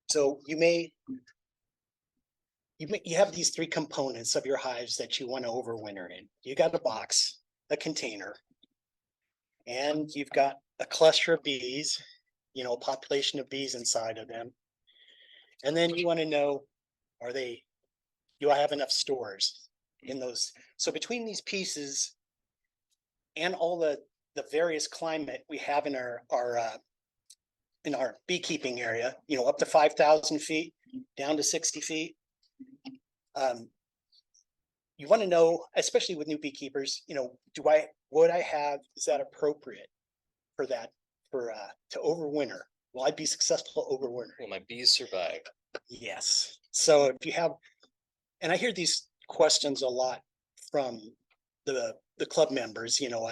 So you have these three components of your hives that you want to overwinter in. You got a box, a container, and you've got a cluster of bees, a population of bees inside of them. And then you want to know, do I have enough stores in those? So between these pieces and all the various climate we have in our beekeeping area, up to 5,000 feet, down to 60 feet. You want to know, especially with new beekeepers, would I have, is that appropriate for that, to overwinter? Will I be successful overwinter? Will my bees survive? Yes. So if you have, and I hear these questions a lot from the club members, do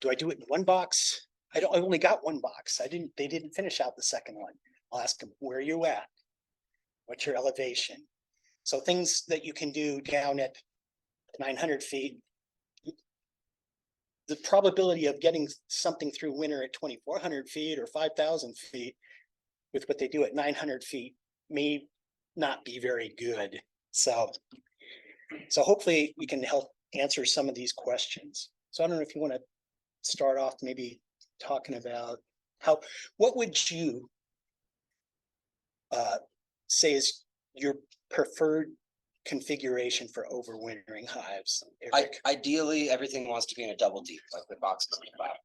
I do it in one box? I only got one box. They didn't finish out the second one. I'll ask them, where are you at? What's your elevation? So things that you can do down at 900 feet, the probability of getting something through winter at 2,400 feet or 5,000 feet with what they do at 900 feet may not be very good. So hopefully we can help answer some of these questions. So I don't know if you want to start off maybe talking about what would you say is your preferred configuration for overwintering hives, Eric? Ideally, everything wants to be in a double deep, like the box is about.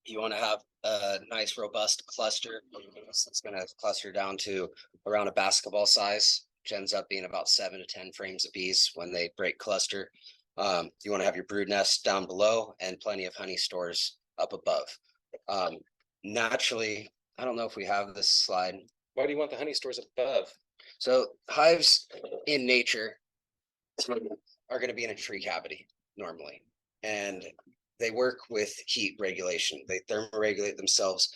You want to have a nice, robust cluster. It's going to cluster down to around a basketball size, which ends up being about 7 to 10 frames of bees when they break cluster. You want to have your brood nest down below and plenty of honey stores up above. Naturally, I don't know if we have this slide. Why do you want the honey stores above? So hives in nature are going to be in a tree cavity normally, and they work with heat regulation. They thermoregulate themselves.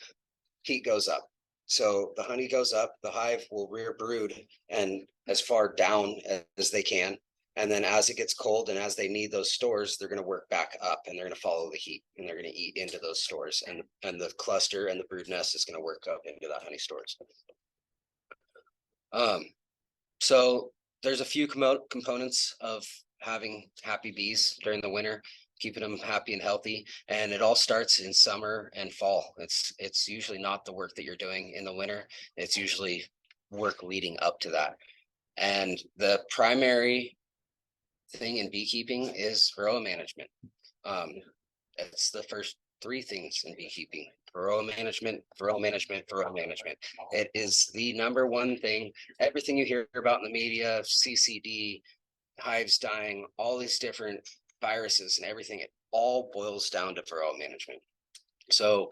Heat goes up. So the honey goes up, the hive will rear brood and as far down as they can. And then as it gets cold and as they need those stores, they're going to work back up and they're going to follow the heat and they're going to eat into those stores. And the cluster and the brood nest is going to work up into that honey stores. So there's a few components of having happy bees during the winter, keeping them happy and healthy. And it all starts in summer and fall. It's usually not the work that you're doing in the winter. It's usually work leading up to that. And the primary thing in beekeeping is varroa management. It's the first three things in beekeeping: varroa management, varroa management, varroa management. It is the number one thing. Everything you hear about in the media, CCD, hives dying, all these different viruses and everything, it all boils down to varroa management. So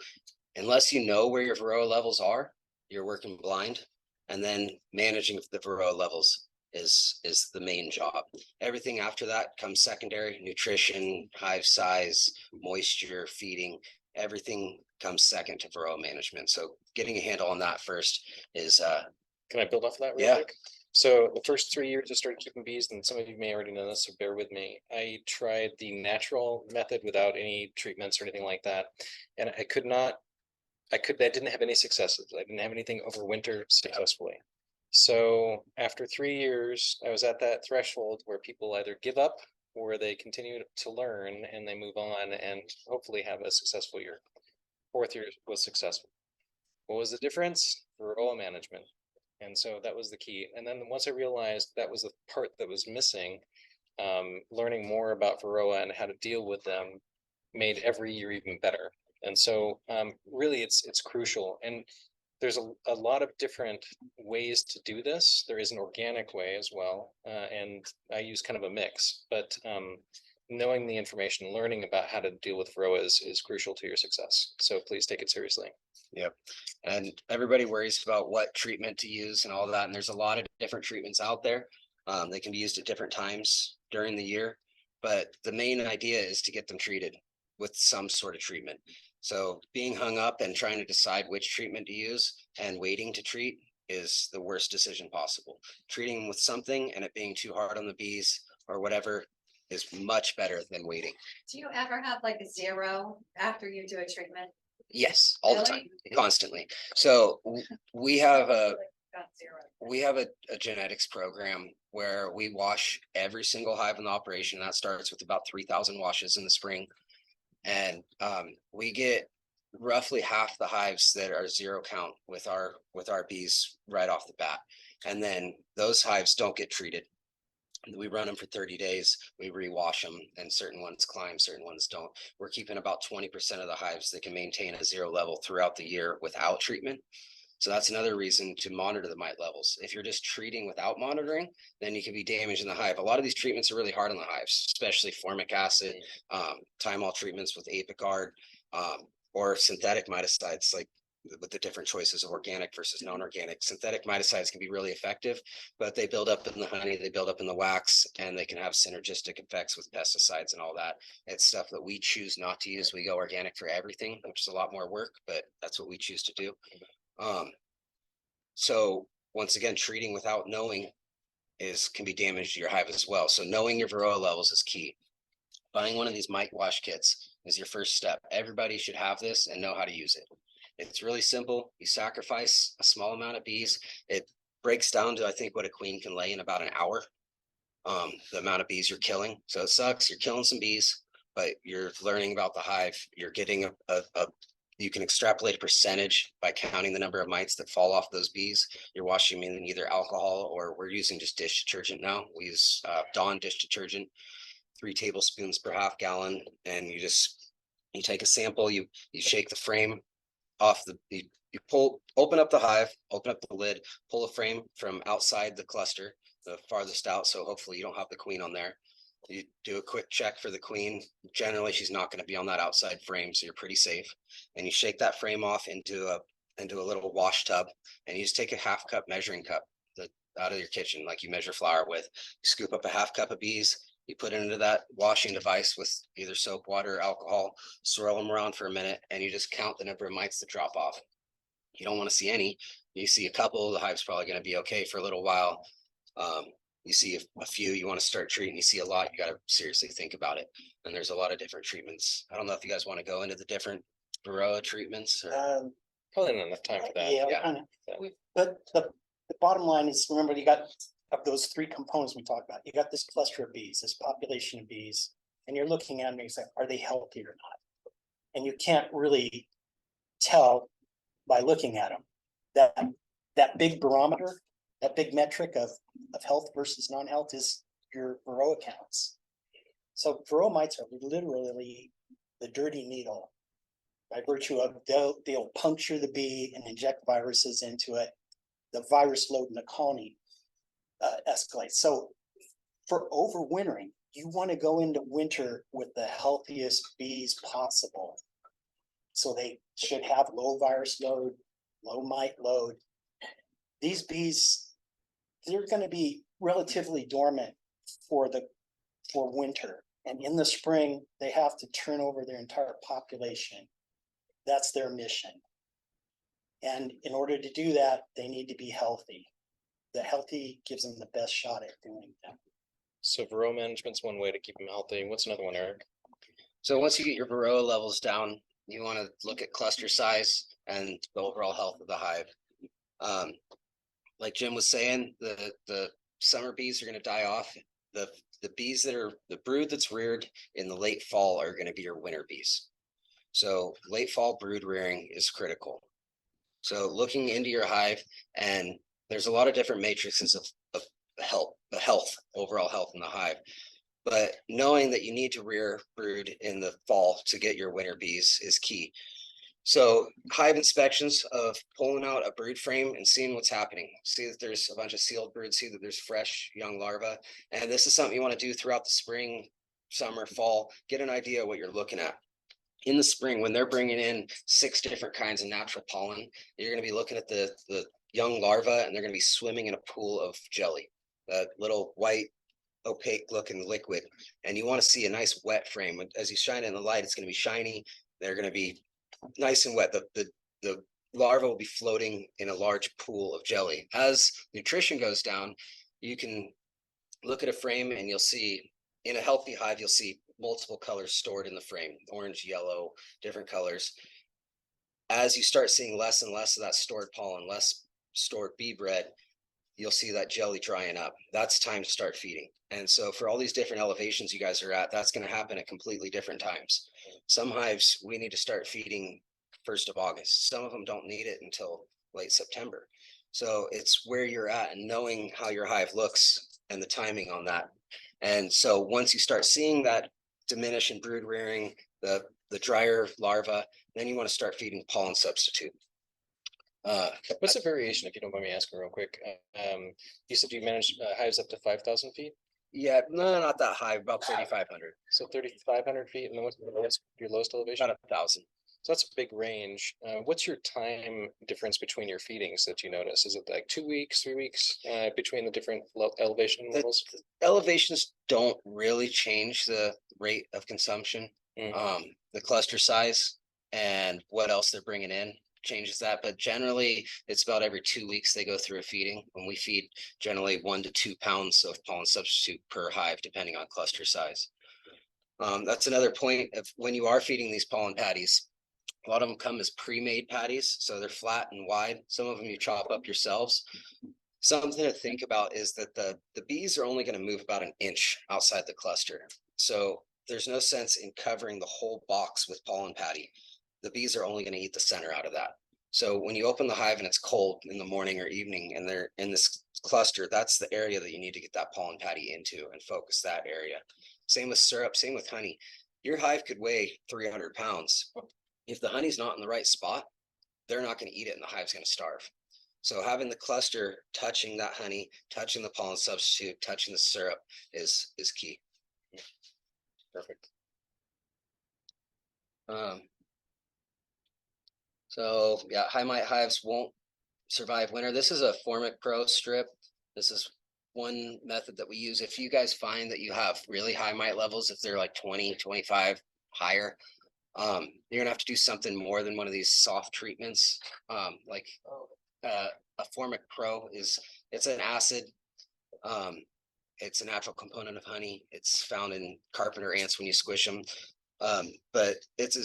unless you know where your varroa levels are, you're working blind, and then managing the varroa levels is the main job. Everything after that comes secondary: nutrition, hive size, moisture, feeding. Everything comes second to varroa management. So getting a handle on that first is Can I build off of that real quick? So the first 3 years I started keeping bees, and some of you may already know this, so bear with me. I tried the natural method without any treatments or anything like that. And I didn't have any successes. I didn't have anything overwinter successfully. So after 3 years, I was at that threshold where people either give up or they continue to learn and they move on and hopefully have a successful year. 4th year was successful. What was the difference? Varroa management. And so that was the key. And then once I realized that was the part that was missing, learning more about varroa and how to deal with them made every year even better. And so really it's crucial. And there's a lot of different ways to do this. There is an organic way as well. And I use kind of a mix, but knowing the information, learning about how to deal with varroa is crucial to your success. So please take it seriously. Yep. And everybody worries about what treatment to use and all that. And there's a lot of different treatments out there. They can be used at different times during the year, but the main idea is to get them treated with some sort of treatment. So being hung up and trying to decide which treatment to use and waiting to treat is the worst decision possible. Treating them with something and it being too hard on the bees or whatever is much better than waiting. Do you ever have like a 0 after you do a treatment? Yes, all the Really? time, constantly. So we have a genetics program where we wash every single hive in the operation. That starts with about 3,000 washes in the spring. And we get roughly half the hives that are zero count with our bees right off the bat. And then those hives don't get treated. We run them for 30 days, we rewash them, and certain ones climb, certain ones don't. We're keeping about 20% of the hives that can maintain a zero level throughout the year without treatment. So that's another reason to monitor the mite levels. If you're just treating without monitoring, then you can be damaging the hive. A lot of these treatments are really hard on the hives, especially formic acid, thymol treatments with apicard, or synthetic miticides, like with the different choices of organic versus non-organic. Synthetic miticides can be really effective, but they build up in the honey, they build up in the wax, and they can have synergistic effects with pesticides and all that. It's stuff that we choose not to use. We go organic for everything, which is a lot more work, but that's what we choose to do. So once again, treating without knowing can be damage to your hive as well. So knowing your varroa levels is key. Buying one of these mite wash kits is your first step. Everybody should have this and know how to use it. It's really simple. You sacrifice a small amount of bees. It breaks down to, I think, what a queen can lay in about an hour. The amount of bees you're killing. So it sucks. You're killing some bees, but you're learning about the hive. You're getting you can extrapolate a percentage by counting the number of mites that fall off those bees. You're washing them in either alcohol, or we're using just dish detergent now. We use Dawn dish detergent, 3 tablespoons per half gallon. And you take a sample, you shake the frame off you open up the hive, open up the lid, pull a frame from outside the cluster, the farthest out. So hopefully you don't have the queen on there. You do a quick check for the queen. Generally, she's not going to be on that outside frame, so you're pretty safe. And you shake that frame off into a little wash tub, and you just take a half cup measuring cup out of your kitchen, like you measure flour with. You scoop up a half cup of bees. You put it into that washing device with either soap, water, or alcohol, swirl them around for a minute, and you just count the number of mites that drop off. You don't want to see any. You see a couple, the hive's probably going to be okay for a little while. You see a few, you want to start treating. You see a lot, you got to seriously think about it. And there's a lot of different treatments. I don't know if you guys want to go into the different varroa treatments. Or... Probably not enough time for that. Yeah. But the bottom line is, remember, you got of those 3 components we talked about. You got this cluster of bees, this population of bees, and you're looking at them and you say, are they healthy or not? And you can't really tell by looking at them. That big barometer, that big metric of health versus non-health is your varroa counts. So varroa mites are literally the dirty needle, by virtue of they'll puncture the bee and inject viruses into it. The virus load in the colony escalates. So for overwintering, you want to go into winter with the healthiest bees possible. So they should have low virus load, low mite load. These bees, they're going to be relatively dormant for winter. And in the spring, they have to turn over their entire population. That's their mission. And in order to do that, they need to be healthy. The healthy gives them the best shot at doing that. So varroa management's one way to keep them healthy. What's another one, Eric? So once you get your varroa levels down, you want to look at cluster size and the overall health of the hive. Like Jim was saying, the summer bees are going to die off. The bees that are the brood that's reared in the late fall are going to be your winter bees. So late fall brood rearing is critical. So looking into your hive, and there's a lot of different matrices of health, overall health in the hive. But knowing that you need to rear brood in the fall to get your winter bees is key. So hive inspections of pulling out a brood frame and seeing what's happening. See that there's a bunch of sealed brood, see that there's fresh young larvae. And this is something you want to do throughout the spring, summer, fall, get an idea of what you're looking at. In the spring, when they're bringing in 6 different kinds of natural pollen, you're going to be looking at the young larvae, and they're going to be swimming in a pool of jelly, that little white, opaque looking liquid. And you want to see a nice wet frame. As you shine it in the light, it's going to be shiny. They're going to be nice and wet. The larva will be floating in a large pool of jelly. As nutrition goes down, you can look at a frame and you'll see, in a healthy hive, you'll see multiple colors stored in the frame: orange, yellow, different colors. as you start seeing less and less of that stored pollen, less stored bee bread, you'll see that jelly drying up. That's time to start feeding. And so for all these different elevations you guys are at, that's going to happen at completely different times. Some hives, we need to start feeding 1st of August. Some of them don't need it until late September. So it's where you're at and knowing how your hive looks and the timing on that. And so once you start seeing that diminish in brood rearing, the drier larva, then you want to start feeding pollen substitute. What's the variation, if you don't mind me asking real quick? You said you managed hives up to 5,000 feet, Yeah, no, not that high, about 3,500, so 3,500 feet, and then what's your lowest elevation? about 1,000. So that's a big range. What's your time difference between your feedings that you notice? Is it like 2 weeks, 3 weeks between the different elevation levels? Elevations don't really change the rate of consumption. The cluster size and what else they're bringing in changes that, but generally it's about every 2 weeks they go through a feeding. When we feed generally 1 to 2 pounds of pollen substitute per hive, depending on cluster size. That's another point of when you are feeding these pollen patties. A lot of them come as pre-made patties, so they're flat and wide. Some of them you chop up yourselves. Something to think about is that the bees are only going to move about 1 inch outside the cluster. So there's no sense in covering the whole box with pollen patty. The bees are only going to eat the center out of that. So when you open the hive and it's cold in the morning or evening and they're in this cluster, that's the area that you need to get that pollen patty into and focus that area. Same with syrup, same with honey. Your hive could weigh 300 pounds. If the honey's not in the right spot, they're not going to eat it and the hive's going to starve. So having the cluster touching that honey, touching the pollen substitute, touching the syrup is key. Perfect. So yeah, high mite hives won't survive winter. This is a Formic Pro strip. This is one method that we use. If you guys find that you have really high mite levels, if they're like 20, 25 higher, you're gonna have to do something more than one of these soft treatments. Like a Formic Pro it's an acid. It's a natural component of honey. It's found in carpenter ants when you squish them. But it's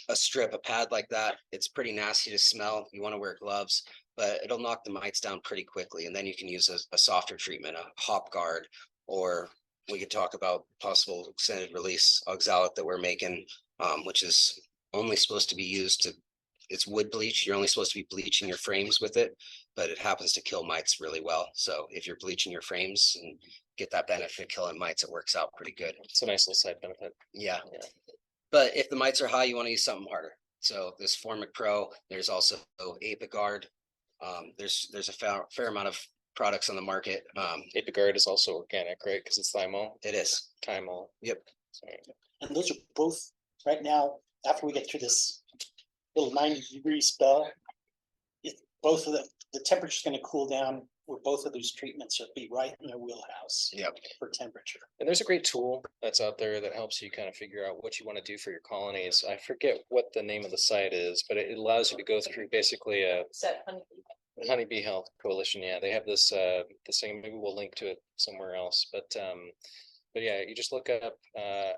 a strip, a pad like that. It's pretty nasty to smell. You want to wear gloves, but it'll knock the mites down pretty quickly. And then you can use a softer treatment, a hop guard, or we could talk about possible extended release oxalic that we're making, which is only supposed to be used to, it's wood bleach. You're only supposed to be bleaching your frames with it, but it happens to kill mites really well. So if you're bleaching your frames and get that benefit killing mites, it works out pretty good. It's a nice little side benefit. Yeah. But if the mites are high, you want to use something harder. So this Formic Pro, there's also Apiguard. There's a fair amount of products on the market. Apiguard is also organic, right? Because it's thymol. It is. Thymol. Yep. Sorry. And those are both right now, after we get through this little 90-degree spell, both of the temperature's going to cool down where both of those treatments will be right in their wheelhouse. Yep. For temperature. And there's a great tool that's out there that helps you kind of figure out what you want to do for your colonies. I forget what the name of the site is, but it allows you to go through basically a Honeybee Health Coalition. Yeah, they have this thing. Maybe we'll link to it somewhere else. But yeah, you just look up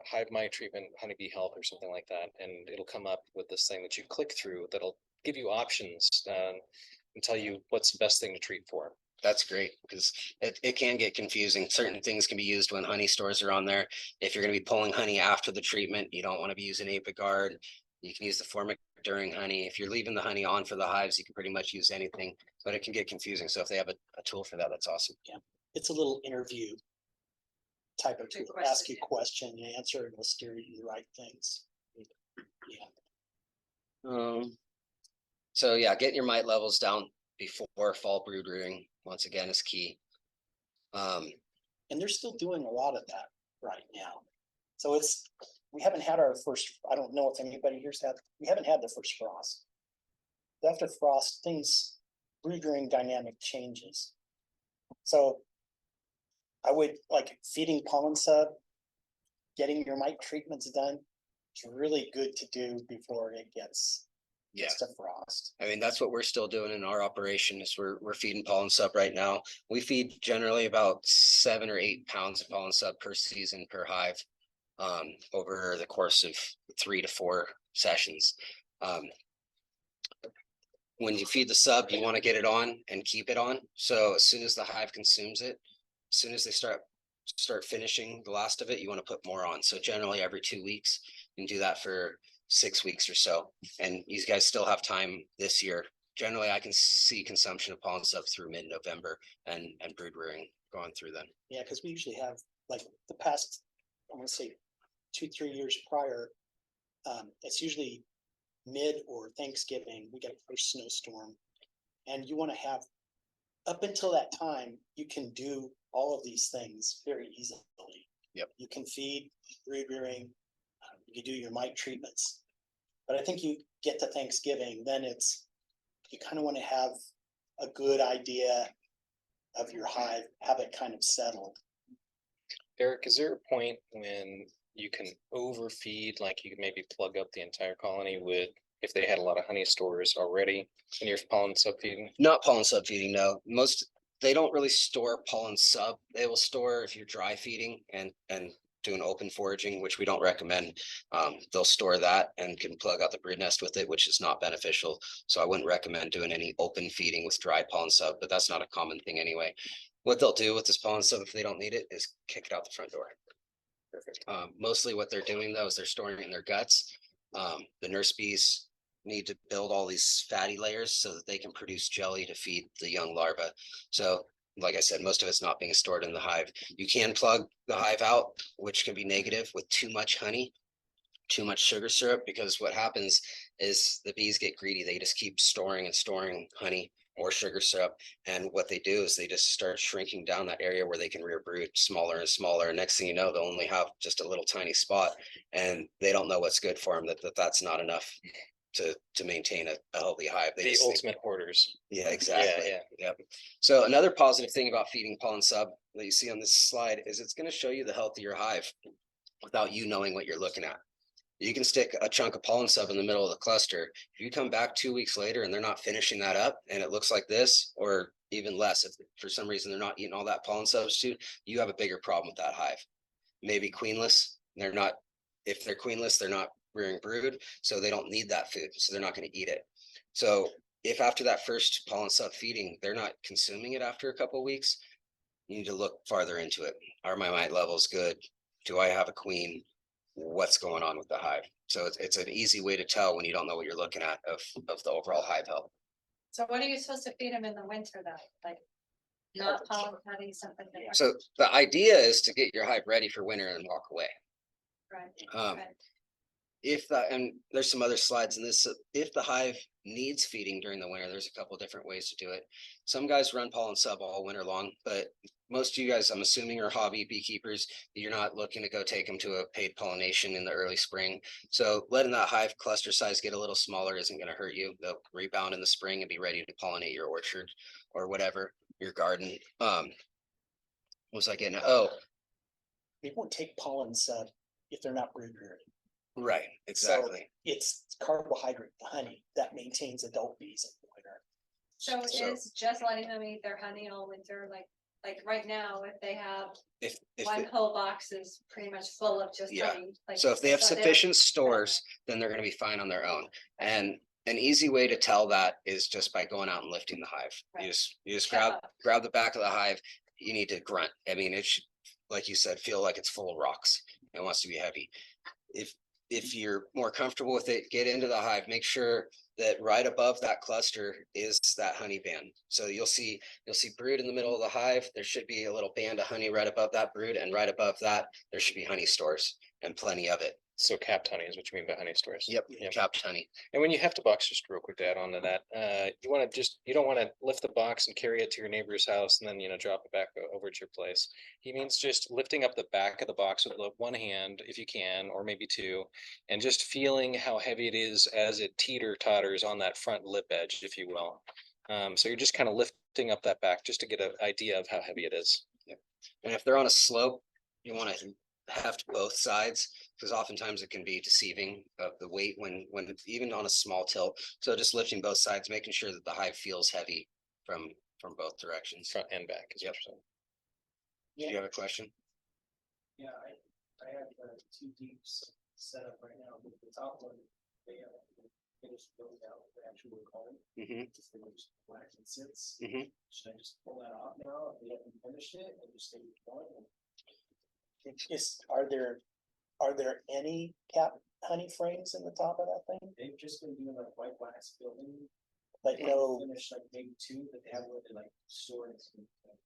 hive mite treatment, Honeybee Health or something like that, and it'll come up with this thing that you click through that'll give you options and tell you what's the best thing to treat for. That's great because it can get confusing. Certain things can be used when honey stores are on there. If you're going to be pulling honey after the treatment, you don't want to be using Apiguard. You can use the Formic during honey. If you're leaving the honey on for the hives, you can pretty much use anything, but it can get confusing. So if they have a tool for that, that's awesome. Yeah, it's a little interview type of tool. Ask you a question, you answer, and it'll steer you to the right things. Yeah. So yeah, getting your mite levels down before fall brood rearing once again is key. And they're still doing a lot of that right now. So we haven't had our first, I don't know if anybody here's had, we haven't had the first frost. After frost, brood rearing dynamic changes. So I would like feeding pollen sub, getting your mite treatments done. It's really good to do before it gets to frost. I mean, that's what we're still doing in our operation is we're feeding pollen sub right now. We feed generally about 7 or 8 pounds of pollen sub per season per hive over the course of 3 to 4 sessions. when you feed the sub, you want to get it on and keep it on. So as soon as the hive consumes it, as soon as they start finishing the last of it, you want to put more on. So generally every 2 weeks, you can do that for 6 weeks or so. And you guys still have time this year. Generally, I can see consumption of pollen sub through mid-November and brood rearing going through then. Yeah, because we usually have like the past, I want to say 2-3 years prior. It's usually mid or Thanksgiving, we get a first snowstorm. And you want to have, up until that time, you can do all of these things very easily. Yep. You can feed, brood rearing, you can do your mite treatments. But I think you get to Thanksgiving, then you kind of want to have a good idea of your hive, have it kind of settled. Eric, is there a point when you can overfeed, like you can maybe plug up the entire colony with, if they had a lot of honey stores already in your pollen sub feeding? Not pollen sub feeding, no. They don't really store pollen sub. They will store if you're dry feeding and doing open foraging, which we don't recommend. They'll store that and can plug out the brood nest with it, which is not beneficial. So I wouldn't recommend doing any open feeding with dry pollen sub, but that's not a common thing anyway. What they'll do with this pollen sub if they don't need it is kick it out the front door. Perfect. Mostly what they're doing though is they're storing it in their guts. The nurse bees need to build all these fatty layers so that they can produce jelly to feed the young larvae. So like I said, most of it's not being stored in the hive. You can plug the hive out, which can be negative with too much honey, too much sugar syrup, because what happens is the bees get greedy. They just keep storing and storing honey or sugar syrup. And what they do is they just start shrinking down that area where they can rear brood smaller and smaller. And next thing you know, they'll only have just a little tiny spot and they don't know what's good for them, that's not enough to maintain a healthy hive. The ultimate hoarders. Yeah, exactly. Yeah. Yep. So another positive thing about feeding pollen sub that you see on this slide is it's going to show you the health of your hive without you knowing what you're looking at. You can stick a chunk of pollen sub in the middle of the cluster. If you come back 2 weeks later and they're not finishing that up and it looks like this, or even less, if for some reason they're not eating all that pollen substitute, you have a bigger problem with that hive. Maybe queenless. If they're queenless, they're not rearing brood, so they don't need that food, so they're not going to eat it. So if after that first pollen sub feeding, they're not consuming it after a couple of weeks, you need to look farther into it. Are my mite levels good? Do I have a queen? What's going on with the hive? So it's an easy way to tell when you don't know what you're looking at of the overall hive health. So what are you supposed to feed them in the winter though? Like not pollen honey, something different? So the idea is to get your hive ready for winter and walk away. Right. Right. And there's some other slides in this, if the hive needs feeding during the winter, there's a couple different ways to do it. Some guys run pollen sub all winter long, but most of you guys, I'm assuming, are hobby beekeepers. You're not looking to go take them to a paid pollination in the early spring. So letting that hive cluster size get a little smaller isn't going to hurt you. They'll rebound in the spring and be ready to pollinate your orchard or whatever, your garden. What was I getting at? Oh, They won't take pollen sub if they're not brood rearing. right, exactly. So it's carbohydrate, the honey, that maintains adult bees in the winter. So is just letting them eat their honey all winter, like right now, if they have If one whole box is pretty much full of just Yeah. honey. Like, So if they have so sufficient stores, then they're going to be fine on their own. And an easy way to tell that is just by going out and lifting the hive. You Right. just Shut up. grab the back of the hive. You need to grunt. I mean, it should, like you said, feel like it's full of rocks. It wants to be heavy. If you're more comfortable with it, get into the hive. Make sure that right above that cluster is that honey band. So you'll see brood in the middle of the hive. There should be a little band of honey right above that brood, and right above that there should be honey stores and plenty of it. So capped honey is what you mean by honey stores. Yep, Yep. capped honey. And when you have to box, just real quick to add on to that, you don't want to lift the box and carry it to your neighbor's house and then, drop it back over at your place. He means just lifting up the back of the box with one hand, if you can, or maybe two, and just feeling how heavy it is as it teeter-totters on that front lip edge, if you will. So you're just kind of lifting up that back just to get an idea of how heavy it is. Yep. And if they're on a slope, you want to heft both sides, because oftentimes it can be deceiving of the weight when even on a small tilt. So just lifting both sides, making sure that the hive feels heavy from both directions. Front and back. Is what you're saying. Do you have a question? Yeah, I have two deeps set up right now, but the top one, finish building out the actual comb. Mhm. Just the way the wax and sits. Mhm. Should I just pull that off now and let them finish it and just stay with one? Are there any cap honey frames in the top of that thing? They've just been doing like white wax building. Like no, Finish like maybe two, but they have where they like store it.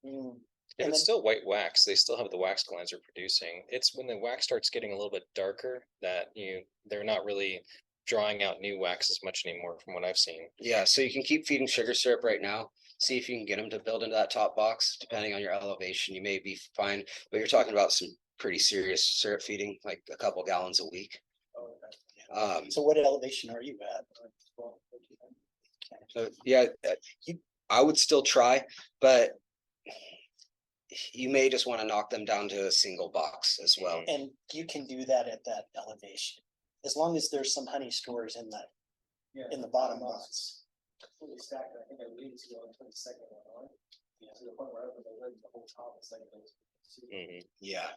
mm, If And it's then- still white wax, they still have the wax glands they're producing. It's when the wax starts getting a little bit darker that they're not really drawing out new wax as much anymore from what I've seen. Yeah, so you can keep feeding sugar syrup right now. See if you can get them to build into that top box, depending on your elevation, you may be fine, but you're talking about some pretty serious syrup feeding, like a couple gallons a week. so what elevation are you at? So, yeah, I would still try, but you may just want to knock them down to a single box as well. And you can do that at that elevation, as long as there's some honey stores in the bottom box. Fully stacked, I think I waited to go until the second one, right? Yeah, to the point where I opened the lid, the whole top is like those. Mhm. Yeah.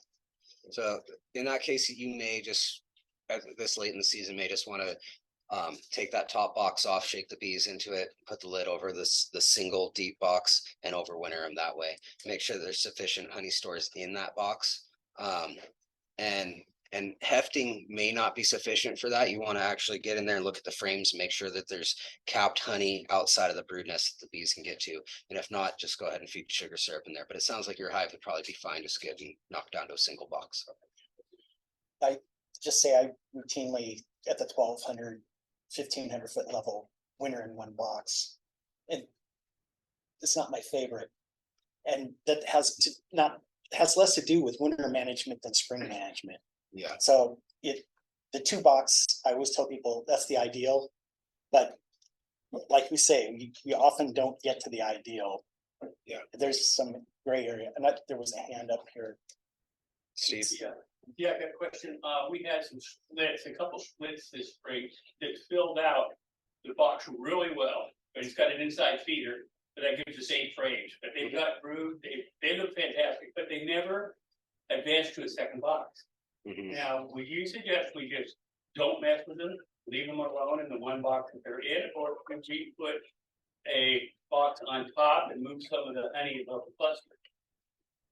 So in that case, you may just, at this late in the season, may just want to take that top box off, shake the bees into it, put the lid over the single deep box and overwinter them that way. Make sure there's sufficient honey stores in that box. And hefting may not be sufficient for that. You want to actually get in there and look at the frames, make sure that there's capped honey outside of the brood nest that the bees can get to. And if not, just go ahead and feed sugar syrup in there. But it sounds like your hive would probably be fine just getting knocked down to a single box. Just say I routinely at the 1,200, 1,500 foot level, winter in one box. And it's not my favorite. And that has less to do with winter management than spring management. Yeah. So the 2 box, I always tell people that's the ideal. But like we say, we often don't get to the ideal. Yeah. There's some gray area, and there was a hand up here. Steve? Yeah, I got a question. We had some splits, a couple splits this spring that filled out the box really well, but it's got an inside feeder, but that gives us 8 frames, but they've got brood, they look fantastic, but they never advance to a second box. Mhm. Now, would you suggest we just don't mess with them, leave them alone in the one box that they're in, or could we put a box on top and move some of the honey above the cluster?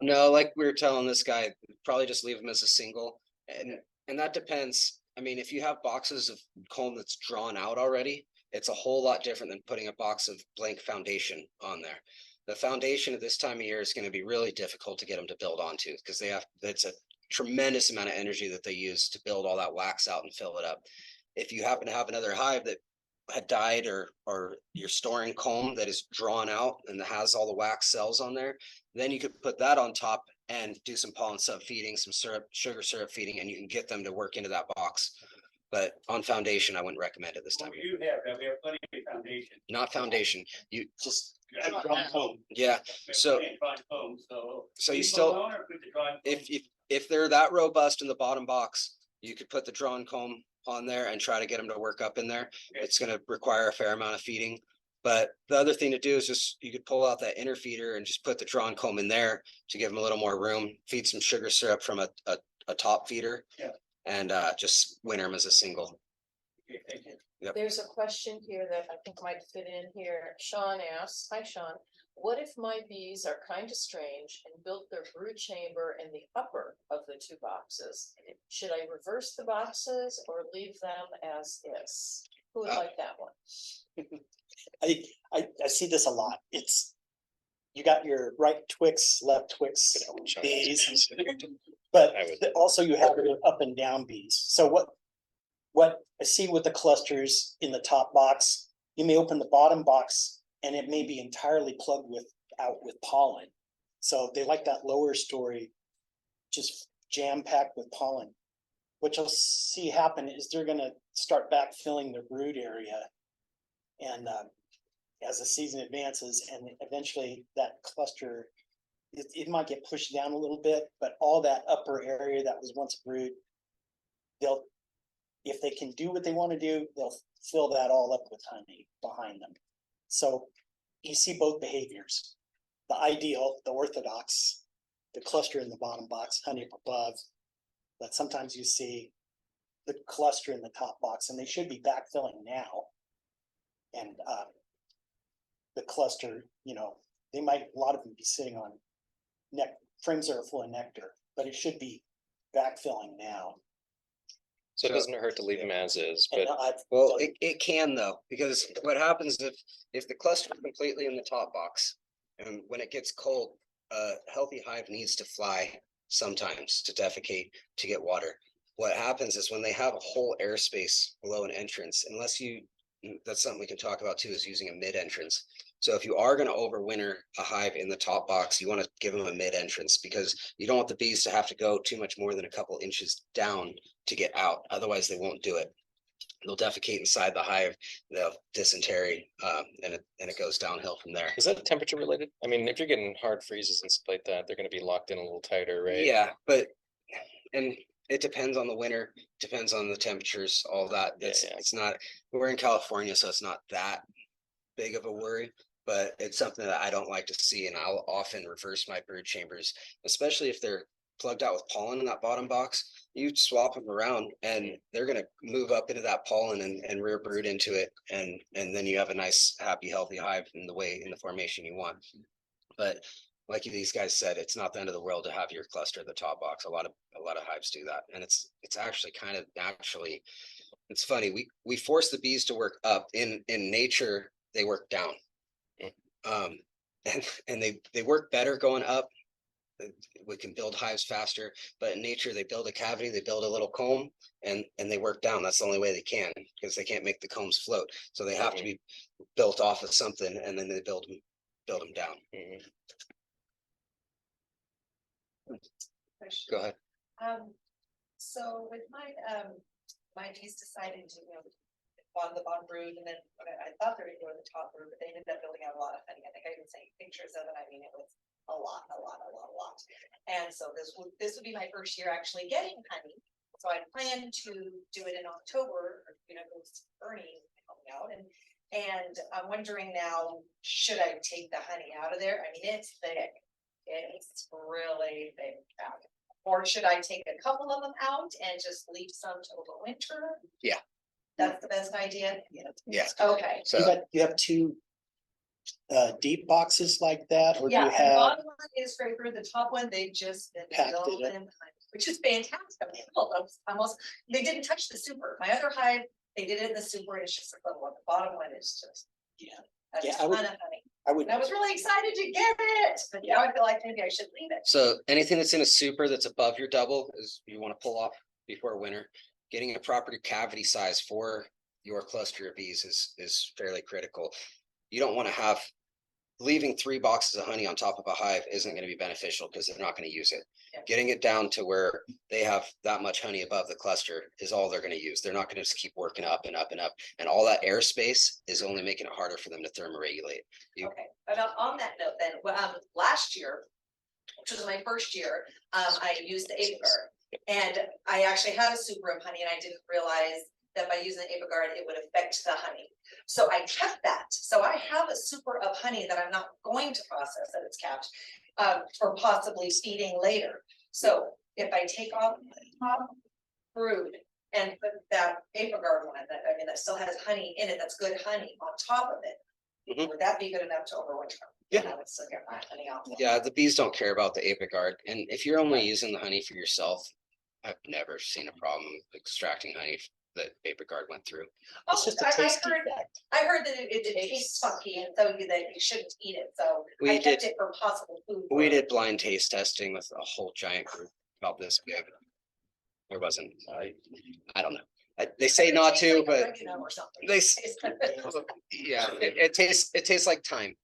No, like we were telling this guy, probably just leave them as a single, and that depends. I mean, if you have boxes of comb that's drawn out already, it's a whole lot different than putting a box of blank foundation on there. The foundation at this time of year is going to be really difficult to get them to build onto because it's a tremendous amount of energy that they use to build all that wax out and fill it up. If you happen to have another hive that had died or you're storing comb that is drawn out and that has all the wax cells on there, then you could put that on top and do some pollen sub feeding, some sugar syrup feeding, and you can get them to work into that box. But on foundation, I wouldn't recommend it this time. Well, we have plenty of foundation. Not foundation, you Just Drawn comb. yeah. So Drawn comb, so. So you leave them still, alone or put the drawn comb? if they're that robust in the bottom box, you could put the drawn comb on there and try to get them to work up in there. Okay. It's gonna require a fair amount of feeding. But the other thing to do is just, you could pull out that inner feeder and just put the drawn comb in there to give them a little more room, feed some sugar syrup from a top feeder. Yeah. And just winter them as a single. Okay, thank you. There's a question here that I think might fit in here. Sean asks, hi Sean, what if my bees are kind of strange and built their brood chamber in the upper of the 2 boxes? Should I reverse the boxes or leave them as is? Who would like that one? I see this a lot. You got your right Twix, left Twix bees, but I would- also you have your up and down bees. So what I see with the clusters in the top box, you may open the bottom box and it may be entirely plugged out with pollen. So they like that lower story, just jam packed with pollen. What you'll see happen is they're gonna start backfilling their brood area. And as the season advances and eventually that cluster, it might get pushed down a little bit, but all that upper area that was once brood, if they can do what they want to do, they'll fill that all up with honey behind them. So you see both behaviors. The ideal, the orthodox, the cluster in the bottom box, honey up above. But sometimes you see the cluster in the top box, and they should be backfilling now. And the cluster, you know, they might, a lot of them be sitting on frames that are full of nectar, but it should be backfilling now. So it So- doesn't hurt to leave them as is, And but I've Well, done- it can though, because what happens if the cluster is completely in the top box, and when it gets cold, a healthy hive needs to fly sometimes to defecate, to get water. What happens is when they have a whole airspace below an entrance, that's something we can talk about too, is using a mid entrance. So if you are gonna overwinter a hive in the top box, you wanna give them a mid entrance, because you don't want the bees to have to go too much more than a couple inches down to get out, otherwise they won't do it. They'll defecate inside the hive, they'll dysentery, and it goes downhill from there. is that temperature related? I mean, if you're getting hard freezes and stuff like that, they're gonna be locked in a little tighter, right? Yeah, and it depends on the winter, depends on the temperatures, all that. Yeah, yeah. It's not, we're in California, so it's not that big of a worry. But it's something that I don't like to see, and I'll often reverse my brood chambers, especially if they're plugged out with pollen in that bottom box. You swap them around and they're gonna move up into that pollen and rear brood into it, and then you have a nice, happy, healthy hive in the formation you want. But like these guys said, it's not the end of the world to have your cluster at the top box. A lot of hives do that, and it's actually kind of naturally. It's funny, we force the bees to work up. In nature, they work down. And they work better going up. We can build hives faster, but in nature, they build a cavity, they build a little comb, and they work down. That's the only way they can, because they can't make the combs float. So they have to be built off of something, and then they build them down. Mhm. Go ahead. So with my bees decided to, on the bottom brood, and then I thought they were gonna go to the top brood, but they ended up building out a lot of honey. I think I even sent you pictures of it. I mean, it was a lot. And so this would be my first year actually getting honey. So I plan to do it in October, with Bernie coming out, and I'm wondering now, should I take the honey out of there? I mean, it's thick. It's really thick. Or should I take a couple of them out and just leave some to overwinter? Yeah. That's the best idea? Yeah. Okay. So you have two deep boxes like that, or do Yeah, you the have, bottom one is right for the top one, they just been Packed it building, in. which is fantastic. I mean, look, almost, they didn't touch the super. My other hive, they did it in the super, and it's just a little one. The bottom one is just. Yeah. A Yeah, I ton would- of honey. I would, And I was really excited to get it, but now I feel like maybe I should leave it. So anything that's in a super that's above your double is you want to pull off before winter. Getting a proper cavity size for your cluster of bees is fairly critical. You don't want to have, leaving 3 boxes of honey on top of a hive isn't going to be beneficial, because they're not going to use it. Yeah. Getting it down to where they have that much honey above the cluster is all they're going to use. They're not going to just keep working up and up and up. And all that airspace is only making it harder for them to thermoregulate. Okay, but on that note then, last year, which was my first year, I used the Avigard. And I actually had a super of honey, and I didn't realize that by using the Avigard, it would affect the honey. So I kept that. So I have a super of honey that I'm not going to process, that it's capped, for possibly feeding later. So if I take off the top brood and put that Avigard one, that still has honey in it, that's good honey on top of it, Mhm. would that be good enough to overwinter? Yeah. And I would still get my honey off. Yeah, the bees don't care about the Avigard. And if you're only using the honey for yourself, I've never seen a problem with extracting honey that Avigard went through. it's just a taste defect. I heard that it tastes funky, and so that you shouldn't eat it, so We I kept did- it for possible food. We did blind taste testing with a whole giant group about this big. There wasn't, I don't know. They say not Tastes to, like but oregano or something. they, Tastes like- yeah, it tastes like thyme.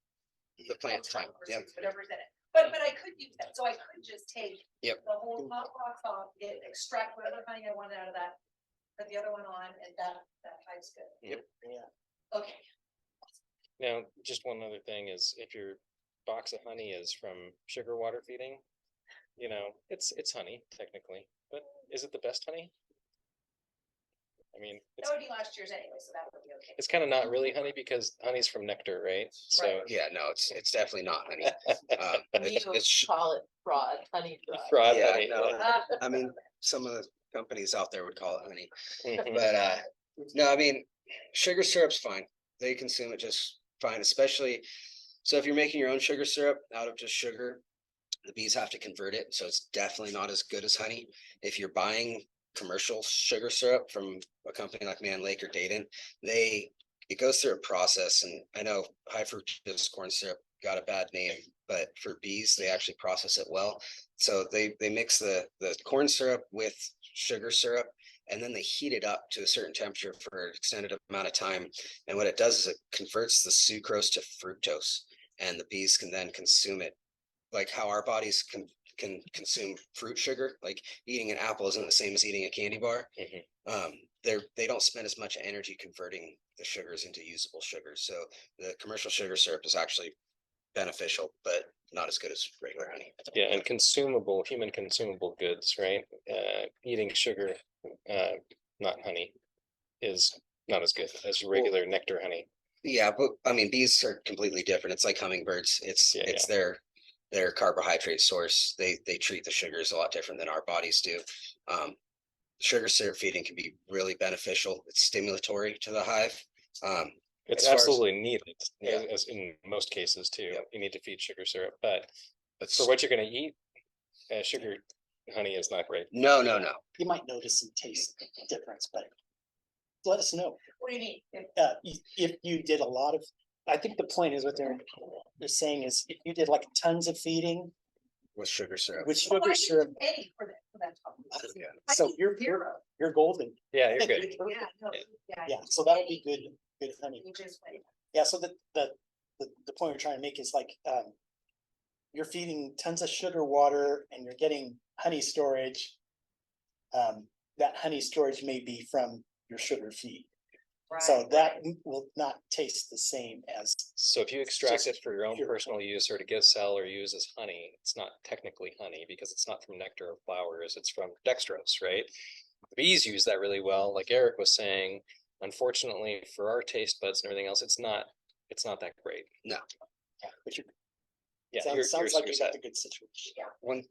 The plant thyme, yeah. Whatever's in it, but I could use that, so I could just take. Yep. The whole top box off, extract whatever honey I wanted out of that, put the other one on, and that hive's good. Yep. Yeah. Okay, Now, just one other thing is if your box of honey is from sugar water feeding, it's honey technically, but is it the best honey? I mean, that would be last year's anyway, so that would be okay. it's kind of not really honey because honey's from nectar, right? So Yeah, no, it's definitely not honey. You It's call it fraud, honey fraud. fraud Yeah, honey. no. yeah. I mean, some of the companies out there would call it honey, Mhm. but no, I mean, sugar syrup's fine. they consume it just fine, especially, so if you're making your own sugar syrup out of just sugar, the bees have to convert it, so it's definitely not as good as honey. If you're buying commercial sugar syrup from a company like Man Lake or Dayton, it goes through a process, and I know high fructose corn syrup got a bad name, but for bees, they actually process it well. So they mix the corn syrup with sugar syrup, and then they heat it up to a certain temperature for an extended amount of time. And what it does is it converts the sucrose to fructose, and the bees can then consume it like how our bodies can consume fruit sugar. Like eating an apple isn't the same as eating a candy bar. They don't spend as much energy converting the sugars into usable sugars. So the commercial sugar syrup is actually beneficial, but not as good as regular honey. Yeah, and human consumable goods, right? Eating sugar, not honey, is not as good as regular nectar honey. Yeah, but I mean, bees are completely different. It's like hummingbirds. It's their carbohydrate source. They treat the sugars a lot different than our bodies do. Sugar syrup feeding can be really beneficial. It's stimulatory to the hive. It's as far as- absolutely needed, Yeah. as in most cases too. Yep. You need to feed sugar syrup, but But for what you're gonna eat, sugar honey is not great. no. You might notice some taste difference, but let us know. What do you mean? If you did a lot of, I think the point is what they're saying is if you did like tons of feeding With sugar syrup. with sugar syrup, Pay for that. Yeah. so you're golden. Yeah, you're good. Yeah, no, yeah. Yeah, so that would be good honey. You just wait. Yeah, so the point we're trying to make is like, you're feeding tons of sugar water and you're getting honey storage. That honey storage may be from your sugar feed. So Right, that right. will not taste the same as, So if you extract Just it for your own pure personal use or to get sell or use as honey, it's not technically honey because it's not from nectar or flowers, it's from dextrose, right? The bees use that really well, like Eric was saying. Unfortunately, for our taste buds and everything else, it's not that great. yeah, but you, Yeah, sounds like you're you got set. the good situation.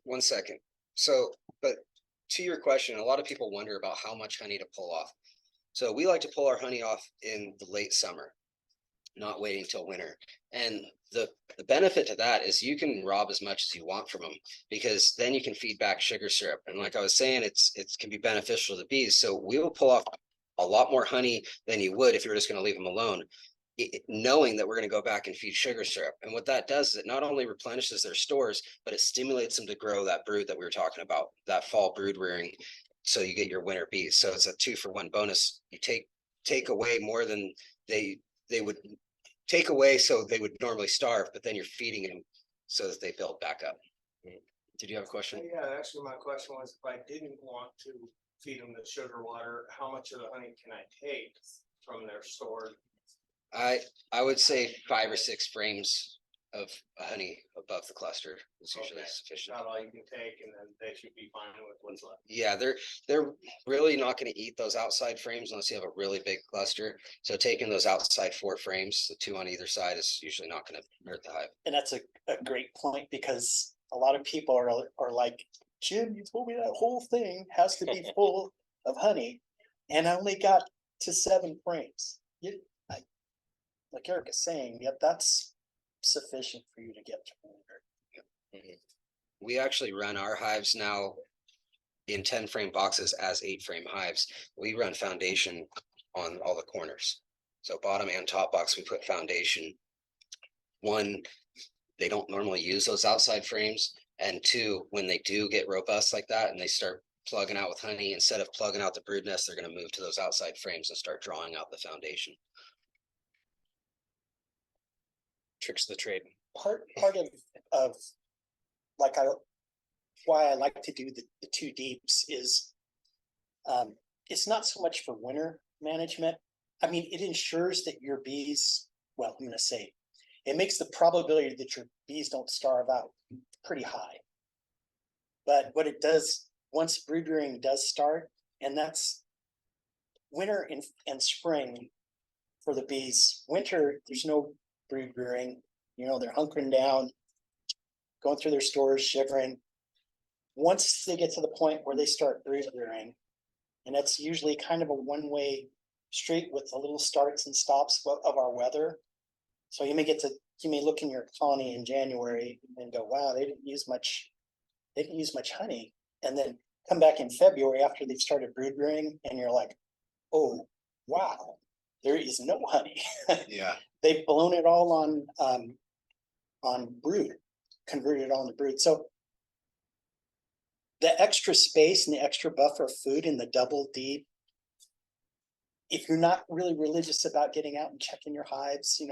One second. So, but to your question, a lot of people wonder about how much honey to pull off. So we like to pull our honey off in the late summer, not waiting till winter. And the benefit to that is you can rob as much as you want from them, because then you can feed back sugar syrup. And like I was saying, it can be beneficial to the bees. So we will pull off a lot more honey than you would if you were just going to leave them alone, knowing that we're going to go back and feed sugar syrup. And what that does is it not only replenishes their stores, but it stimulates them to grow that brood that we were talking about, that fall brood rearing. So you get your winter bees. So it's a 2-for-1 bonus. You take away more than they would take away, so they would normally starve, but then you're feeding them so that they build back up. Did you have a question? Yeah, actually, my question was, if I didn't want to feed them the sugar water, how much of the honey can I take from their store? I would say 5 or 6 frames of honey above the cluster is usually Okay, sufficient. Not all you can take, and then they should be fine with what's left. Yeah, they're really not going to eat those outside frames unless you have a really big cluster. So taking those outside 4 frames, the 2 on either side, is usually not going to hurt the hive. And that's a great point, because a lot of people are like, Jim, you told me that whole thing has to be full of honey, and I only got to 7 frames. Like Eric is saying, yep, that's sufficient for you to get to winter. We actually run our hives now in 10-frame boxes as 8-frame hives. We run foundation on all the corners. So bottom and top box, we put foundation. 1, they don't normally use those outside frames. And 2, when they do get robust like that and they start plugging out with honey, instead of plugging out the brood nest, they're going to move to those outside frames and start drawing out the foundation. Tricks of the trade. Part of like why I like to do the 2 deeps is it's not so much for winter management. I mean, it ensures that your bees, well, I'm gonna say, it makes the probability that your bees don't starve out pretty high. But what it does, once brood rearing does start, and that's winter and spring for the bees. Winter, there's no brood rearing, they're hunkering down, going through their stores, shivering. Once they get to the point where they start brood rearing, and that's usually kind of a one-way streak with the little starts and stops of our weather. So you may look in your colony in January and go, wow, they didn't use much honey. And then come back in February after they've started brood rearing and you're like, oh, wow, there is no honey. Yeah. They've blown it all on brood, converted it all into brood. So the extra space and the extra buffer of food in the double D, if you're not really religious about getting out and checking your hives,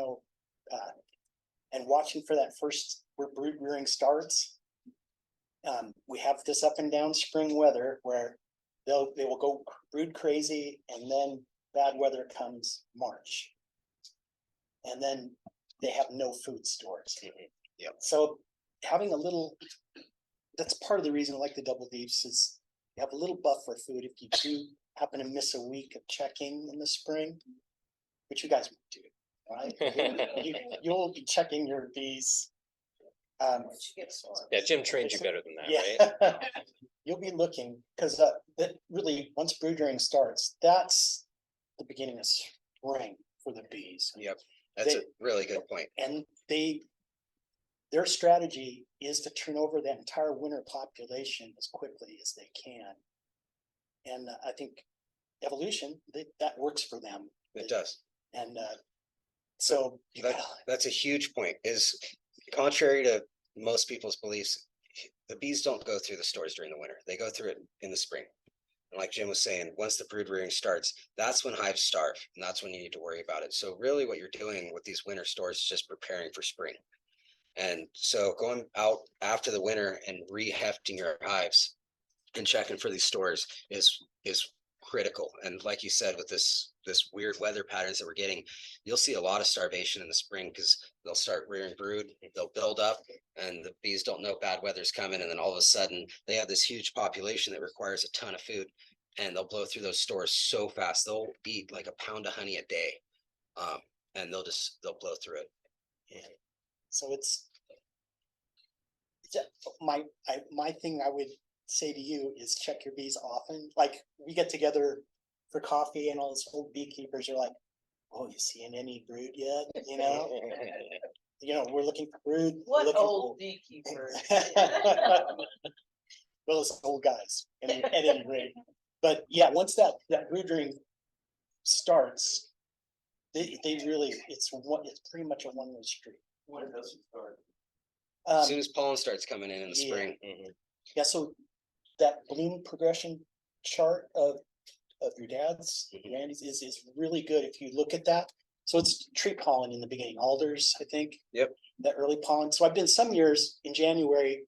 and watching for that first where brood rearing starts, we have this up and down spring weather where they will go brood crazy, and then bad weather comes March, and then they have no food stores. Yep. So having a little, that's part of the reason I like the double deeps is you have a little buffer of food if you do happen to miss a week of checking in the spring, which you guys won't do, right? You'll be checking your bees. Yeah, Jim trained you better than that, right? Yeah. You'll be looking, because that really, once brood rearing starts, that's the beginning of spring for the bees. Yep. That's a really good point. And their strategy is to turn over that entire winter population as quickly as they can. And I think evolution, that works for them. It does. And so that's a huge point. Is contrary to most people's beliefs, the bees don't go through the stores during the winter. They go through it in the spring. And like Jim was saying, once the brood rearing starts, that's when hives starve, and that's when you need to worry about it. So really what you're doing with these winter stores is just preparing for spring. And so going out after the winter and re-hefting your hives and checking for these stores is critical. And like you said, with this weird weather patterns that we're getting, you'll see a lot of starvation in the spring because they'll start rearing brood, they'll build up, and the bees don't know bad weather's coming, and then all of a sudden they have this huge population that requires a ton of food, and they'll blow through those stores so fast. They'll eat like a pound of honey a day, and they'll blow through it. Yeah. So it's my thing I would say to you is check your bees often. Like we get together for coffee and all those old beekeepers are like, oh, you seeing any brood yet? We're looking for brood. What old beekeeper? Well, it's old guys at any rate. But yeah, once that brood rearing starts, they really, it's pretty much a one-way street. When does it start? As soon as pollen starts coming in the Yeah. spring. Yeah, so that bloom progression chart of your dad's, Randy's, is really good if you look at that. So it's tree pollen in the beginning, alders, I think. Yep. That early pollen. So I've been some years in January,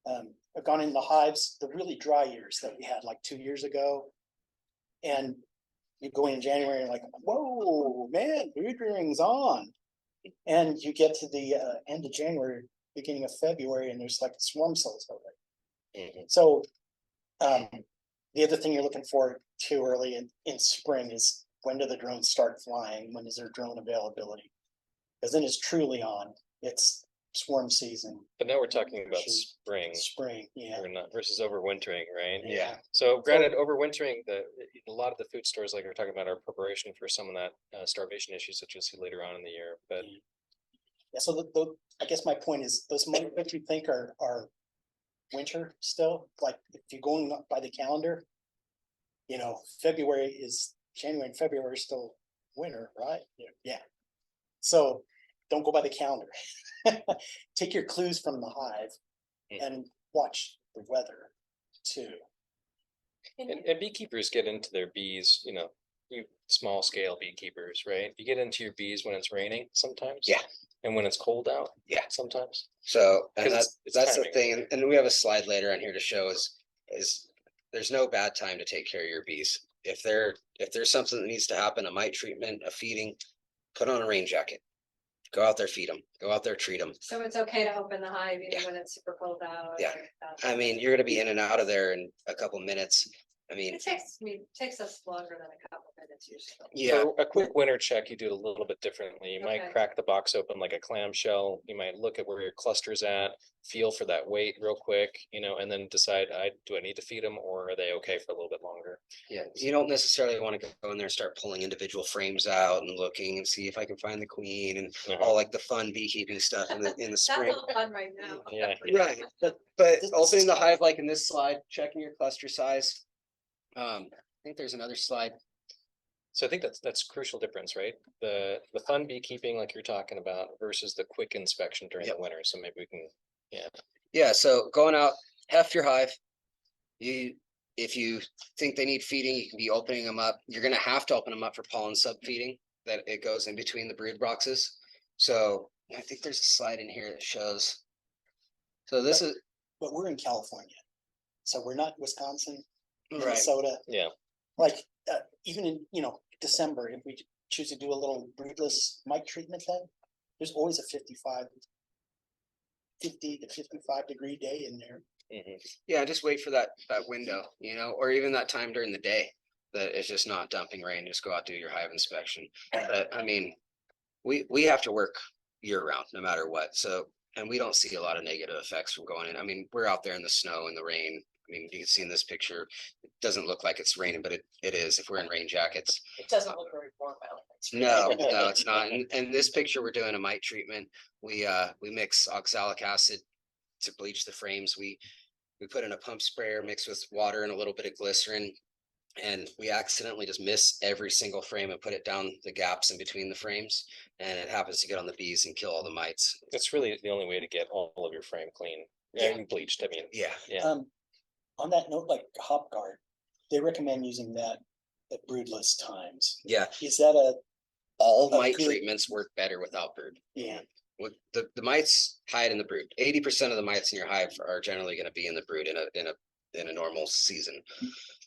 I've gone in the hives, the really dry years that we had like 2 years ago. And you go in January and like, whoa, man, brood rearing's on. And you get to the end of January, beginning of February, and there's like swarm cells already. So the other thing you're looking for too early in spring is when do the drones start flying? When is there drone availability? Because then it's truly on. It's swarm season. But now we're talking about spring. Spring, yeah. We're not versus overwintering, right? Yeah. So granted, overwintering, a lot of the food stores like we're talking about are preparation for some of that starvation issues that you'll see later on in the year. But Yeah, so I guess my point is those months that you think are winter still, like if you're going up by the calendar, January and February is still winter, right? Yeah. So don't go by the calendar. Take your clues from the hive and watch the weather too. and beekeepers get into their bees, you small scale beekeepers, right? You get into your bees when it's raining sometimes. Yeah. And when it's cold out. Yeah. Sometimes. So, and 'Cause it's that's the timing. thing, and we have a slide later on here to show is there's no bad time to take care of your bees. If there's something that needs to happen, a mite treatment, a feeding, put on a rain jacket. Go out there, feed them. Go out there, treat them. So it's okay to open the hive even Yeah. when it's super cold out? Yeah. or- I mean, you're gonna be in and out of there in a couple minutes. I mean, Takes us longer than a couple minutes usually. yeah, For a quick winter check, you do it a little bit differently. You might Okay. crack the box open like a clamshell. You might look at where your cluster's at, feel for that weight real quick, and then decide, do I need to feed them or are they okay for a little bit longer? yeah. You don't necessarily want to go in there and start pulling individual frames out and looking and see if I can find the queen and all like the fun beekeeping stuff in the That's spring. all fun right now. Yeah. Right, but opening the hive like in this slide, checking your cluster size. I think there's another slide. So I think that's crucial difference, right? The fun beekeeping like you're talking about versus the quick inspection during the Yep. winter. So maybe we can, Yeah, so going out, heft your hive. If you think they need feeding, you can be opening them up. You're gonna have to open them up for pollen subfeeding, that it goes in between the brood boxes. So I think there's a slide in here that shows. So this is, But we're in California, so we're not Wisconsin, right, Minnesota. yeah. Like, even in, December, if we choose to do a little broodless mite treatment then, there's always a 50 to 55 degree day in there. Mhm. yeah, just wait for that window, or even that time during the day that it's just not dumping rain, just go out, do your hive inspection. But I mean, we have to work year round, no matter what, so, and we don't see a lot of negative effects from going in. I mean, we're out there in the snow and the rain. I mean, you can see in this picture, it doesn't look like it's raining, but it is if we're in rain jackets. It doesn't look very warm out. No, it's not. In this picture, we're doing a mite treatment. We mix oxalic acid to bleach the frames. We put in a pump sprayer mixed with water and a little bit of glycerin. And we accidentally just miss every single frame and put it down the gaps in between the frames. And it happens to get on the bees and kill all the mites. That's really the only way to get all of your frame clean and bleached. I mean, Yeah. yeah. On that note, like Hop Guard, they recommend using that at broodless times. Yeah. Is that All A mite good- treatments work better without brood. yeah, With the mites hide in the brood. 80% of the mites in your hive are generally going to be in the brood in a normal season.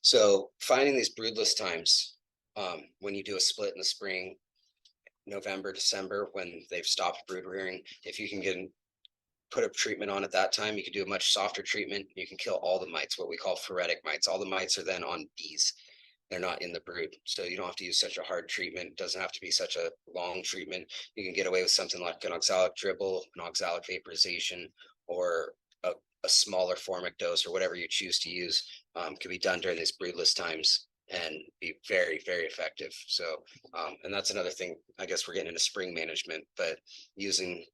So finding these broodless times, when you do a split in the spring, November, December, when they've stopped brood rearing, if you can put a treatment on at that time, you can do a much softer treatment. You can kill all the mites, what we call phoretic mites. All the mites are then on bees. They're not in the brood. So you don't have to use such a hard treatment. It doesn't have to be such a long treatment. You can get away with something like an oxalic dribble, an oxalic vaporization, or a smaller formic dose, or whatever you choose to use, could be done during these broodless times and be very, very effective. So, and that's another thing, I guess we're getting into spring management, but using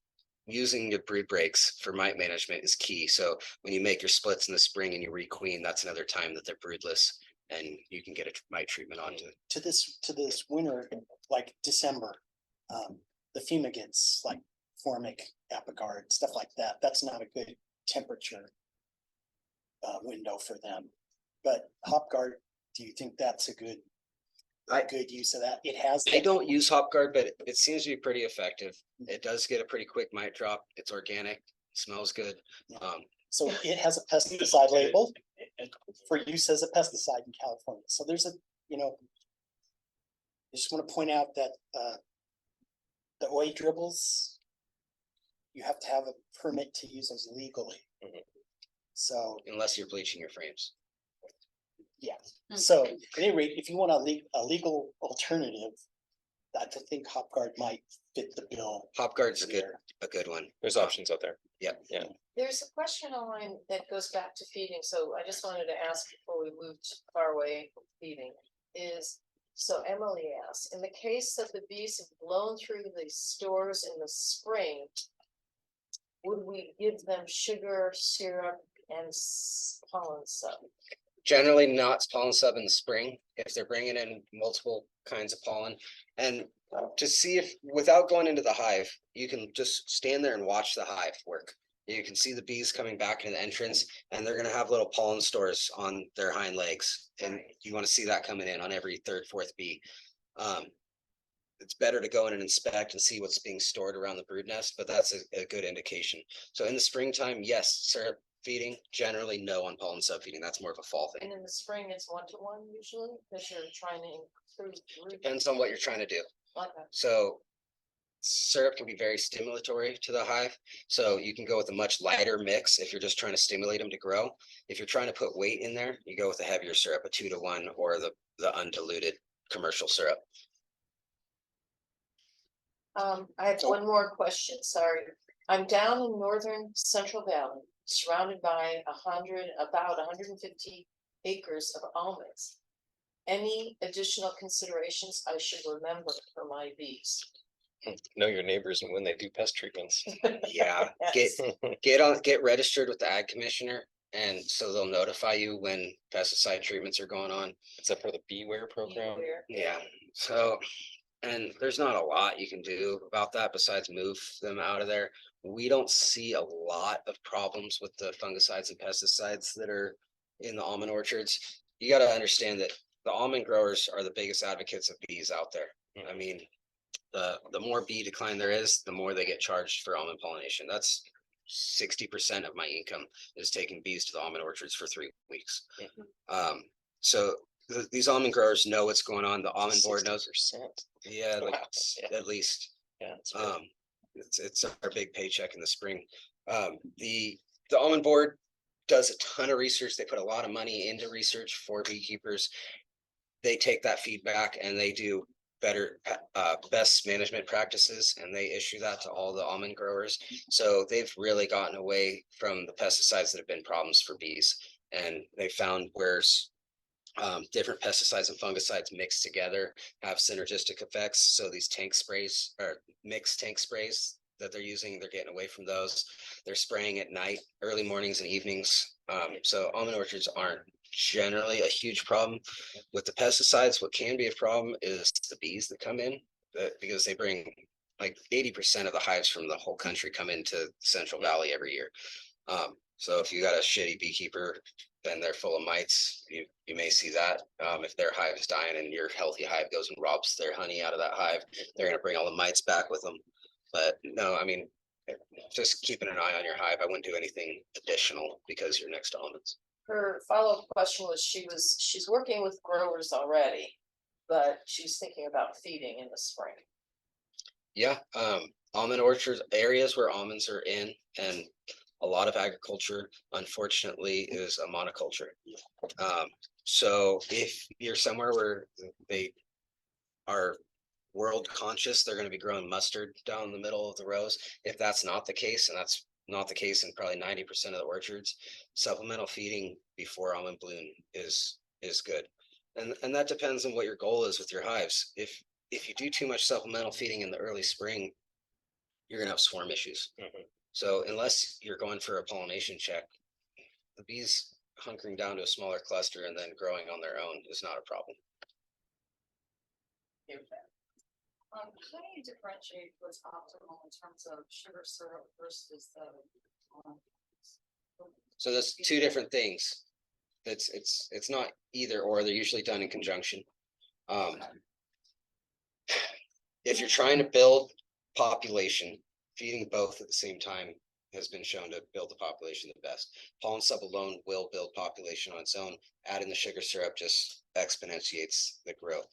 your brood breaks for mite management is key. So when you make your splits in the spring and you requeen, that's another time that they're broodless and you can get a mite treatment onto. to this winter, like December, the fumigants like Formic, Apigard, stuff like that, that's not a good temperature window for them. But Hop Guard, do you think that's a good use of that? It has. I don't use Hop Guard, but it seems to be pretty effective. It does get a pretty quick mite drop. It's organic, smells good. So it has a pesticide label for use as a pesticide in California. So there's I just want to point out that the oil dribbles, you have to have a permit to use those legally. Mhm. So, Unless you're bleaching your frames. yeah. So at any rate, if you want a legal alternative, I think Hop Guard might fit the bill. Hop Guard's here. a good one. There's options out there. Yep. Yeah. There's a question online that goes back to feeding, so I just wanted to ask before we moved far away from feeding, so Emily asks, in the case that the bees have blown through the stores in the spring, would we give them sugar, syrup, and pollen sub? Generally not pollen sub in the spring if they're bringing in multiple kinds of pollen. And to see if, without going into the hive, you can just stand there and watch the hive work. You can see the bees coming back into the entrance and they're gonna have little pollen stores on their hind legs. And you wanna see that coming in on every third, fourth bee. It's better to go in and inspect and see what's being stored around the brood nest, but that's a good indication. So in the springtime, yes, syrup feeding, generally no on pollen sub feeding. That's more of a fall thing. And in the spring, it's 1-to-1 usually, because you're trying to improve. Depends on what you're trying to do. Okay. So syrup can be very stimulatory to the hive. So you can go with a much lighter mix if you're just trying to stimulate them to grow. If you're trying to put weight in there, you go with a heavier syrup, a 2-to-1, or the undiluted commercial syrup. I have one more question, sorry. I'm down in northern Central Valley, surrounded by about 150 acres of almonds. Any additional considerations I should remember for my bees? Know your neighbors and when they do pest treatments. Yeah, Yes. get registered with the ag commissioner, and so they'll notify you when pesticide treatments are going on. Except for the Beware program. Beware. Yeah, so, and there's not a lot you can do about that besides move them out of there. We don't see a lot of problems with the fungicides and pesticides that are in the almond orchards. You gotta understand that the almond growers are the biggest advocates of bees out there. I mean, the more bee decline there is, the more they get charged for almond pollination. That's 60% of my income is taking bees to the almond orchards for 3 weeks. So these almond growers know what's going on. The almond board knows. 60%. Yeah, like Wow. Yeah. at least. Yeah. It's good. It's our big paycheck in the spring. The almond board does a ton of research. They put a lot of money into research for beekeepers. They take that feedback and they do better, best management practices, and they issue that to all the almond growers. So they've really gotten away from the pesticides that have been problems for bees, and they found where's different pesticides and fungicides mixed together have synergistic effects. So these tank sprays or mixed tank sprays that they're using, they're getting away from those. They're spraying at night, early mornings and evenings. So almond orchards aren't generally a huge problem. With the pesticides, what can be a problem is the bees that come in, because they bring like 80% of the hives from the whole country come into Central Valley every year. So if you got a shitty beekeeper, then they're full of mites. You may see that. If their hive is dying and your healthy hive goes and robs their honey out of that hive, they're going to bring all the mites back with them. But no, I mean, just keeping an eye on your hive. I wouldn't do anything additional because you're next to almonds. Her follow-up question was, she's working with growers already, but she's thinking about feeding in the spring. Yeah, almond orchards, areas where almonds are in, and a lot of agriculture, unfortunately, is a monoculture. So if you're somewhere where they are world conscious, they're going to be growing mustard down the middle of the rows. If that's not the case, and that's not the case in probably 90% of the orchards, supplemental feeding before almond bloom is good. And that depends on what your goal is with your hives. If you do too much supplemental feeding in the early spring, you're gonna have swarm issues. So unless you're going for a pollination check, the bees hunkering down to a smaller cluster and then growing on their own is not a problem. How do you differentiate what's optimal in terms of sugar syrup versus the? So that's two different things. It's not either or, they're usually done in conjunction. If you're trying to build population, feeding both at the same time has been shown to build the population the best. Pollen sub alone will build population on its own. Adding the sugar syrup just exponentiates the growth.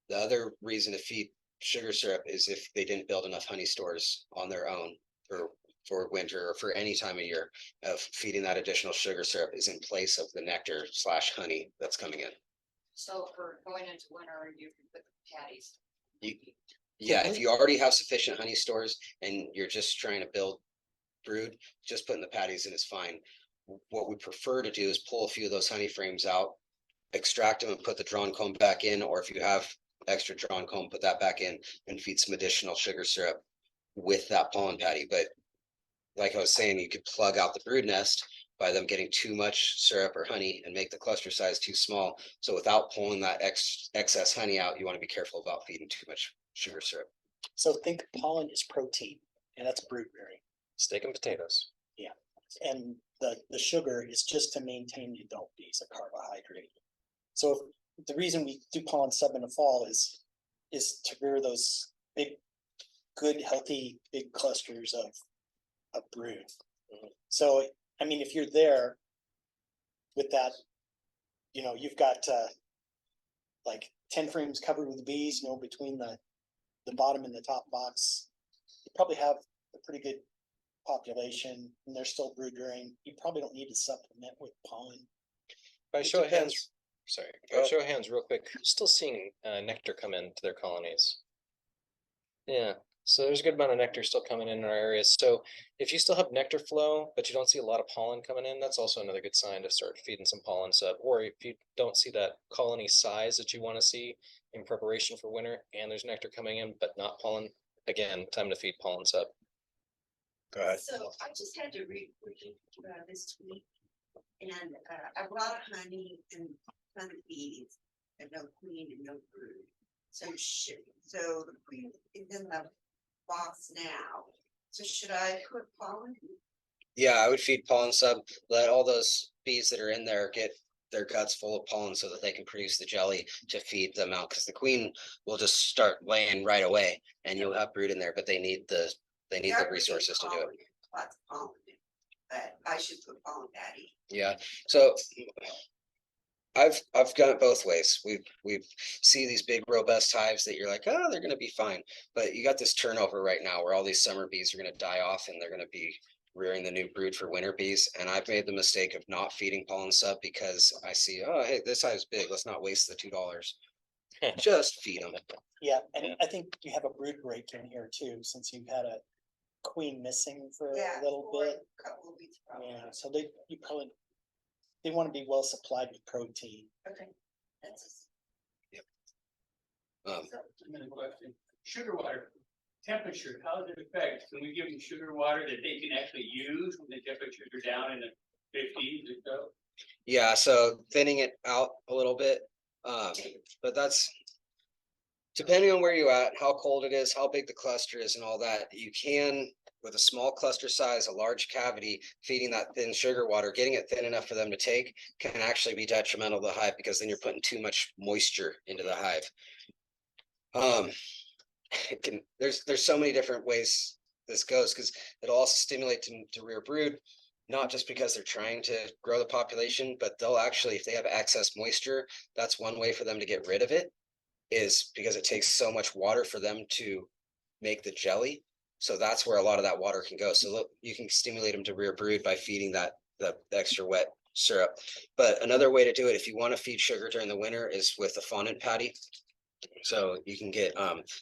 The other reason to feed sugar syrup is if they didn't build enough honey stores on their own for winter or for any time of year, of feeding that additional sugar syrup is in place of the nectar / honey that's coming in. So for going into winter, you can put patties. If you already have sufficient honey stores and you're just trying to build brood, just putting the patties in is fine. What we prefer to do is pull a few of those honey frames out, extract them and put the drawn comb back in, or if you have extra drawn comb, put that back in and feed some additional sugar syrup with that pollen patty. But like I was saying, you could plug out the brood nest by them getting too much syrup or honey and make the cluster size too small. So without pulling that excess honey out, you want to be careful about feeding too much sugar syrup. So think pollen is protein, and that's brood bearing. Steak and potatoes. Yeah, and the sugar is just to maintain the adult bees, a carbohydrate. So the reason we do pollen sub in the fall is to rear those big, good, healthy, big clusters of brood. So, I mean, if you're there with that, you've got like 10 frames covered with bees, between the bottom and the top box, probably have a pretty good population and they're still brood rearing. You probably don't need to supplement with pollen. By It show of hands, depends. sorry, by show of hands, real quick, who's still seeing nectar come into their colonies? Yeah, so there's a good amount of nectar still coming in our areas. So if you still have nectar flow, but you don't see a lot of pollen coming in, that's also another good sign to start feeding some pollen sub. Or if you don't see that colony size that you want to see in preparation for winter, and there's nectar coming in, but not pollen, again, time to feed pollen sub. Go ahead. So I just had to read this week. And I brought honey and ton of bees and no queen and no brood. So so the queen is in the box now. So should I put pollen? Yeah, I would feed pollen sub, let all those bees that are in there get their guts full of pollen so that they can produce the jelly to feed them out. Cause the queen will just start laying right away and you'll have brood in there, but they need the resources to do it. Lots of pollen, but I should put pollen patty. Yeah, so I've done it both ways. We've see these big robust hives that you're like, oh, they're gonna be fine. But you got this turnover right now where all these summer bees are gonna die off and they're gonna be rearing the new brood for winter bees. And I've made the mistake of not feeding pollen sub because I see, oh, hey, this hive's big. Let's not waste the $2. Just feed them. Yeah, and I think you have a brood break in here too, since you've had a queen missing for Yeah, a little for bit. a couple of weeks probably. Yeah, so they want to be well supplied with protein. Okay, that's. Um, I'm gonna question, sugar water, temperature, how does it affect? Can we give them sugar water that they can actually use when the temperatures are down in the 50s or so? Yeah, so thinning it out a little bit, but that's depending on where you're at, how cold it is, how big the cluster is and all that, you can, with a small cluster size, a large cavity, feeding that thin sugar water, getting it thin enough for them to take can actually be detrimental to the hive because then you're putting too much moisture into the hive. There's so many different ways this goes because it'll also stimulate to rear brood, not just because they're trying to grow the population, but they'll actually, if they have excess moisture, that's one way for them to get rid of it, is because it takes so much water for them to make the jelly. So that's where a lot of that water can go. So look, you can stimulate them to rear brood by feeding the extra wet syrup. But another way to do it, if you want to feed sugar during the winter, is with a fondant patty. So you can get,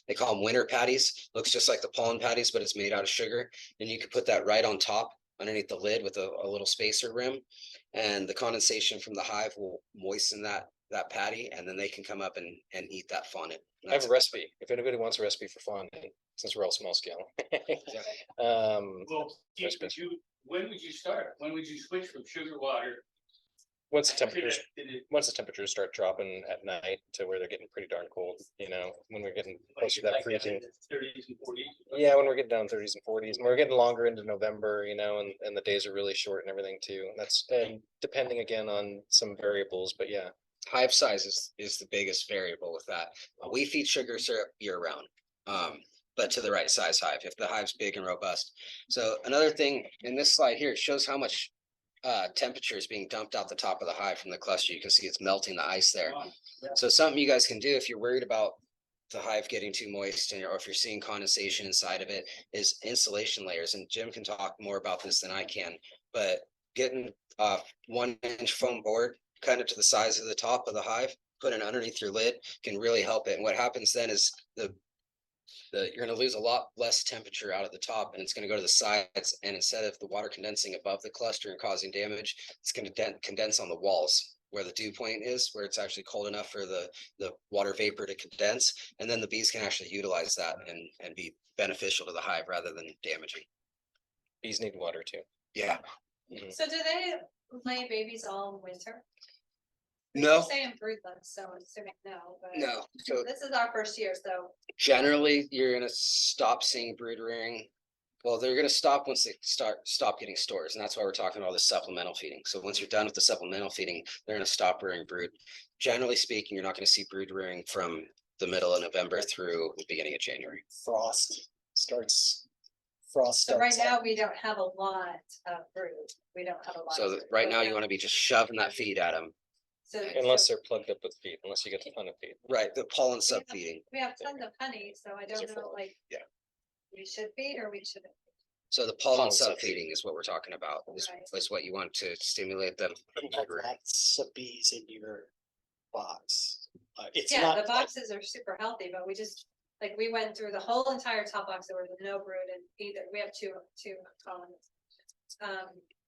they call them winter patties. Looks just like the pollen patties, but it's made out of sugar. And you can put that right on top underneath the lid with a little spacer rim. And the condensation from the hive will moisten that patty, and then they can come up and eat that fondant. I have a recipe, if anybody wants a recipe for fondant, since we're all small scale. Well, Keith, when would you start? When would you switch from sugar water? Once the temperatures start dropping at night to where they're getting pretty darn cold, when we're getting closer to that freezing. 30s and 40s? Yeah, when we're getting down 30s and 40s, and we're getting longer into November, and the days are really short and everything too. And depending again on some variables, but yeah. Hive size is the biggest variable with that. We feed sugar syrup year round, but to the right size hive, if the hive's big and robust. So another thing in this slide here, it shows how much temperature is being dumped out the top of the hive from the cluster. You can see it's melting the ice there. So something you guys can do if you're worried about the hive getting too moist, or if you're seeing condensation inside of it, is insulation layers. And Jim can talk more about this than I can, but getting 1-inch foam board kind of to the size of the top of the hive, put it underneath your lid, can really help it. And what happens then is you're going to lose a lot less temperature out of the top, and it's going to go to the sides. And instead of the water condensing above the cluster and causing damage, it's going to condense on the walls where the dew point is, where it's actually cold enough for the water vapor to condense. And then the bees can actually utilize that and be beneficial to the hive rather than damaging. Bees need water too. Yeah. So do they lay babies all winter? No. You're saying brood them, so I'm assuming no, but. No. So This is our first year, so. generally, you're going to stop seeing brood rearing. Well, they're going to stop once they stop getting stores. And that's why we're talking about the supplemental feeding. So once you're done with the supplemental feeding, they're going to stop rearing brood. Generally speaking, you're not going to see brood rearing from the middle of November through the beginning of January. Frost starts. So right now, we don't have a lot of brood. We don't have a lot. So right now you want to be just shoving that feed at them. So. Unless they're plugged up with feed, unless you get the ton of feed. Right, the pollen sub feeding. We have tons of honey, so I don't know, like. Yeah. we should feed or we shouldn't. So the pollen Pollen sub-feeding is what we're talking about, Right. is what you want to stimulate them. You have lots of bees in your box. It's Yeah, not the like- boxes are super healthy, but we just, like, we went through the whole entire top box, there was no brood and either, we have two colonies.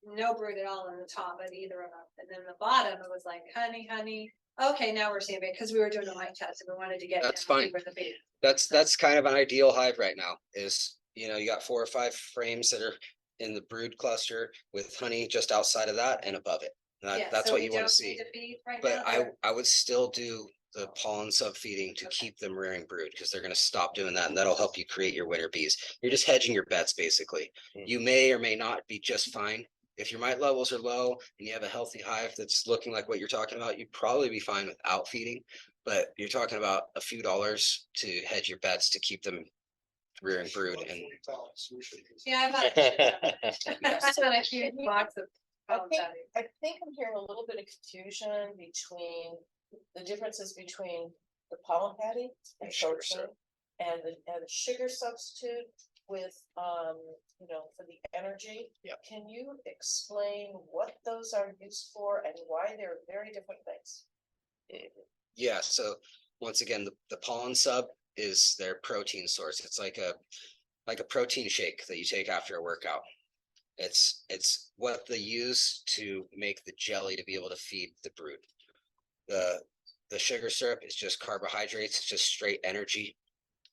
No brood at all in the top at either of them, and then the bottom, it was like honey, okay, now we're seeing it, because we were doing a mite test and we wanted to get. That's down fine. deeper in the bee. That's kind of an ideal hive right now is, you know, you got 4 or 5 frames that are in the brood cluster with honey just outside of that and above it. Yeah, That's so what we you want don't to see. need feed right But now, I would still do the pollen sub-feeding to keep them rearing brood because they're gonna stop doing that and that'll help you create your winter bees. You're just hedging your bets, basically. You may or may not be just fine. If your mite levels are low and you have a healthy hive that's looking like what you're talking about, you'd probably be fine without feeding. But you're talking about a few dollars to hedge your bets to keep them rearing brood and Yeah, I bought a huge box of. I think I'm hearing a little bit of confusion between the differences between the pollen patty and sugar protein syrup. and the sugar substitute with, you know, for the energy. Yep. Can you explain what those are used for and why they're very different things? yeah, so once again, the pollen sub is their protein source. It's like a protein shake that you take after a workout. It's what they use to make the jelly to be able to feed the brood. The sugar syrup is just carbohydrates, it's just straight energy.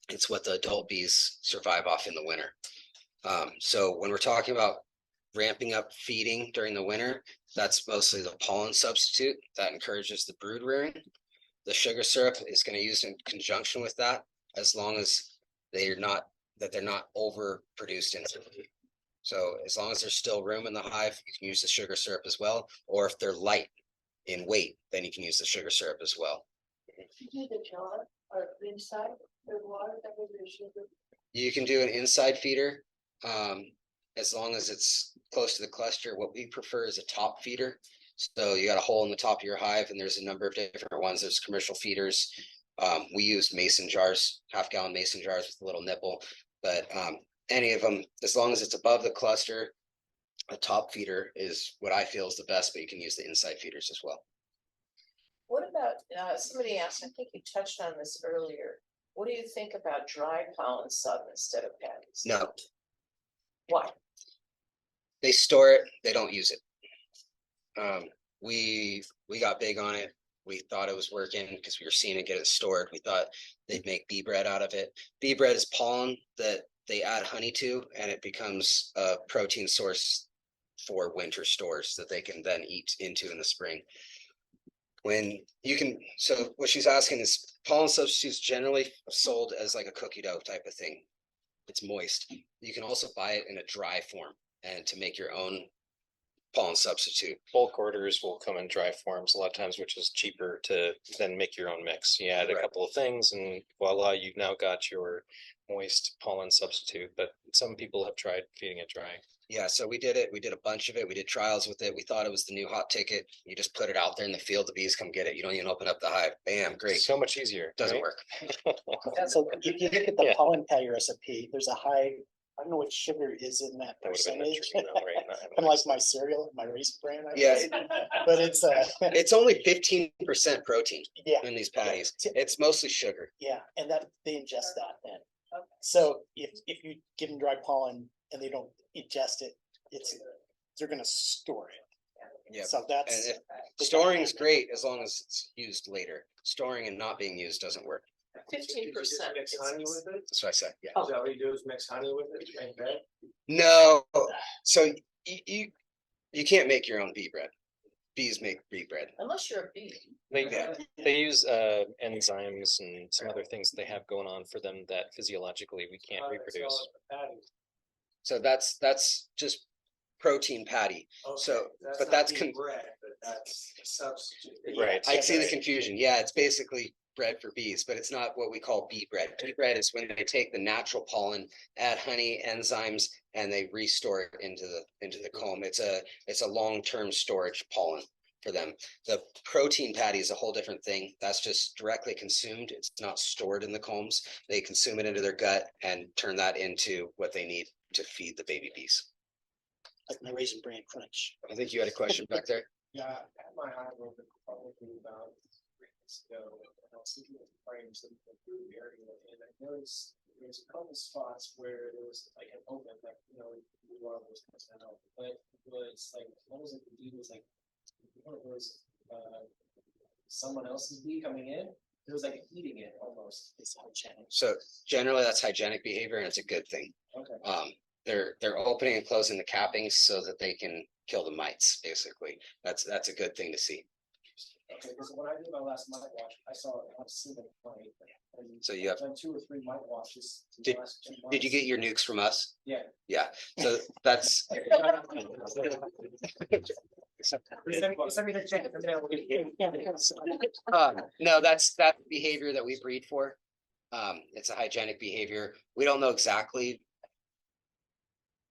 It's what the adult bees survive off in the winter. So when we're talking about ramping up feeding during the winter, that's mostly the pollen substitute that encourages the brood rearing. The sugar syrup is going to use in conjunction with that, as long as they're not overproduced in. So as long as there's still room in the hive, you can use the sugar syrup as well. Or if they're light in weight, then you can use the sugar syrup as well. Do the jar or inside the water that was the sugar? You can do an inside feeder, as long as it's close to the cluster. What we prefer is a top feeder. So you got a hole in the top of your hive and there's a number of different ones. There's commercial feeders. We use mason jars, 1/2-gallon mason jars with a little nipple, but any of them, as long as it's above the cluster, a top feeder is what I feel is the best, but you can use the inside feeders as well. What about, somebody asked, I think you touched on this earlier. What do you think about dry pollen sub instead of patties? No, Why? they store it, they don't use it. We got big on it. We thought it was working because we were seeing it get it stored. We thought they'd make bee bread out of it. Bee bread is pollen that they add honey to, and it becomes a protein source for winter stores that they can then eat into in the spring. So what she's asking is pollen substitutes generally sold as like a cookie dough type of thing. It's moist. You can also buy it in a dry form and to make your own pollen substitute. Bulk orders will come in dry forms a lot of times, which is cheaper to then make your own mix. You add a Right. couple of things and voila, you've now got your moist pollen substitute, but some people have tried feeding it dry. Yeah, so we did it. We did a bunch of it. We did trials with it. We thought it was the new hot ticket. You just put it out there in the field, the bees come get it. You don't even open up the hive. Bam, great. So much easier. Doesn't right? work. So if you look at the Yeah. pollen patty recipe, there's a high, I don't know what sugar is in that That would have been the percentage. dream, though, right? Not having Kind of like mixed. my cereal, my Reese brand. I Yeah. guess. But it's It's only 15% protein yeah, in these patties. It's mostly sugar. yeah, and that they ingest that then. Okay. So if you give them dry pollen and they don't ingest it, they're gonna store it. Yeah. So And that's. if storing is great as long as it's used later. Storing and not being used doesn't work. 15%. Mix honey with it? That's what I said. Yeah. Is that what you do is mix honey with it, make bread? No, so you can't make your own bee bread. Bees make bee bread. Unless you're a bee. They use enzymes and some other things that they have going on for them that physiologically we can't reproduce. So that's just protein patty. So, but that's bread, but that's a substitute. Right. I see the confusion. Yeah, it's basically bread for bees, but it's not what we call bee bread. Bee bread is when they take the natural pollen, add honey, enzymes, and they restore it into the comb. It's a long-term storage pollen for them. The protein patty is a whole different thing. That's just directly consumed. It's not stored in the combs. They consume it into their gut and turn that into what they need to feed the baby bees. Like my Raisin Bran Crunch. I think you had a question back there. Yeah, I had my hive open probably about 3 weeks ago, and I was looking at the frames of the brood area, and I noticed there's a couple spots where there was like an open, like, you know, the larva was coming out, but it was like, almost like the bee was like, it was, someone else's bee coming in, it was like eating it almost. It's hygienic. So generally that's hygienic behavior and it's a good thing. Okay. They're opening and closing the cappings so that they can kill the mites, basically. That's a good thing to see. Okay, because when I did my last mite wash, I saw a single mite. and So you have- I've done 2 or 3 mite washes. in the Did- last 2 Did you months. get your nukes from us? Yeah. Yeah, so that's. No, that's behavior that we breed for. It's a hygienic behavior. We don't know exactly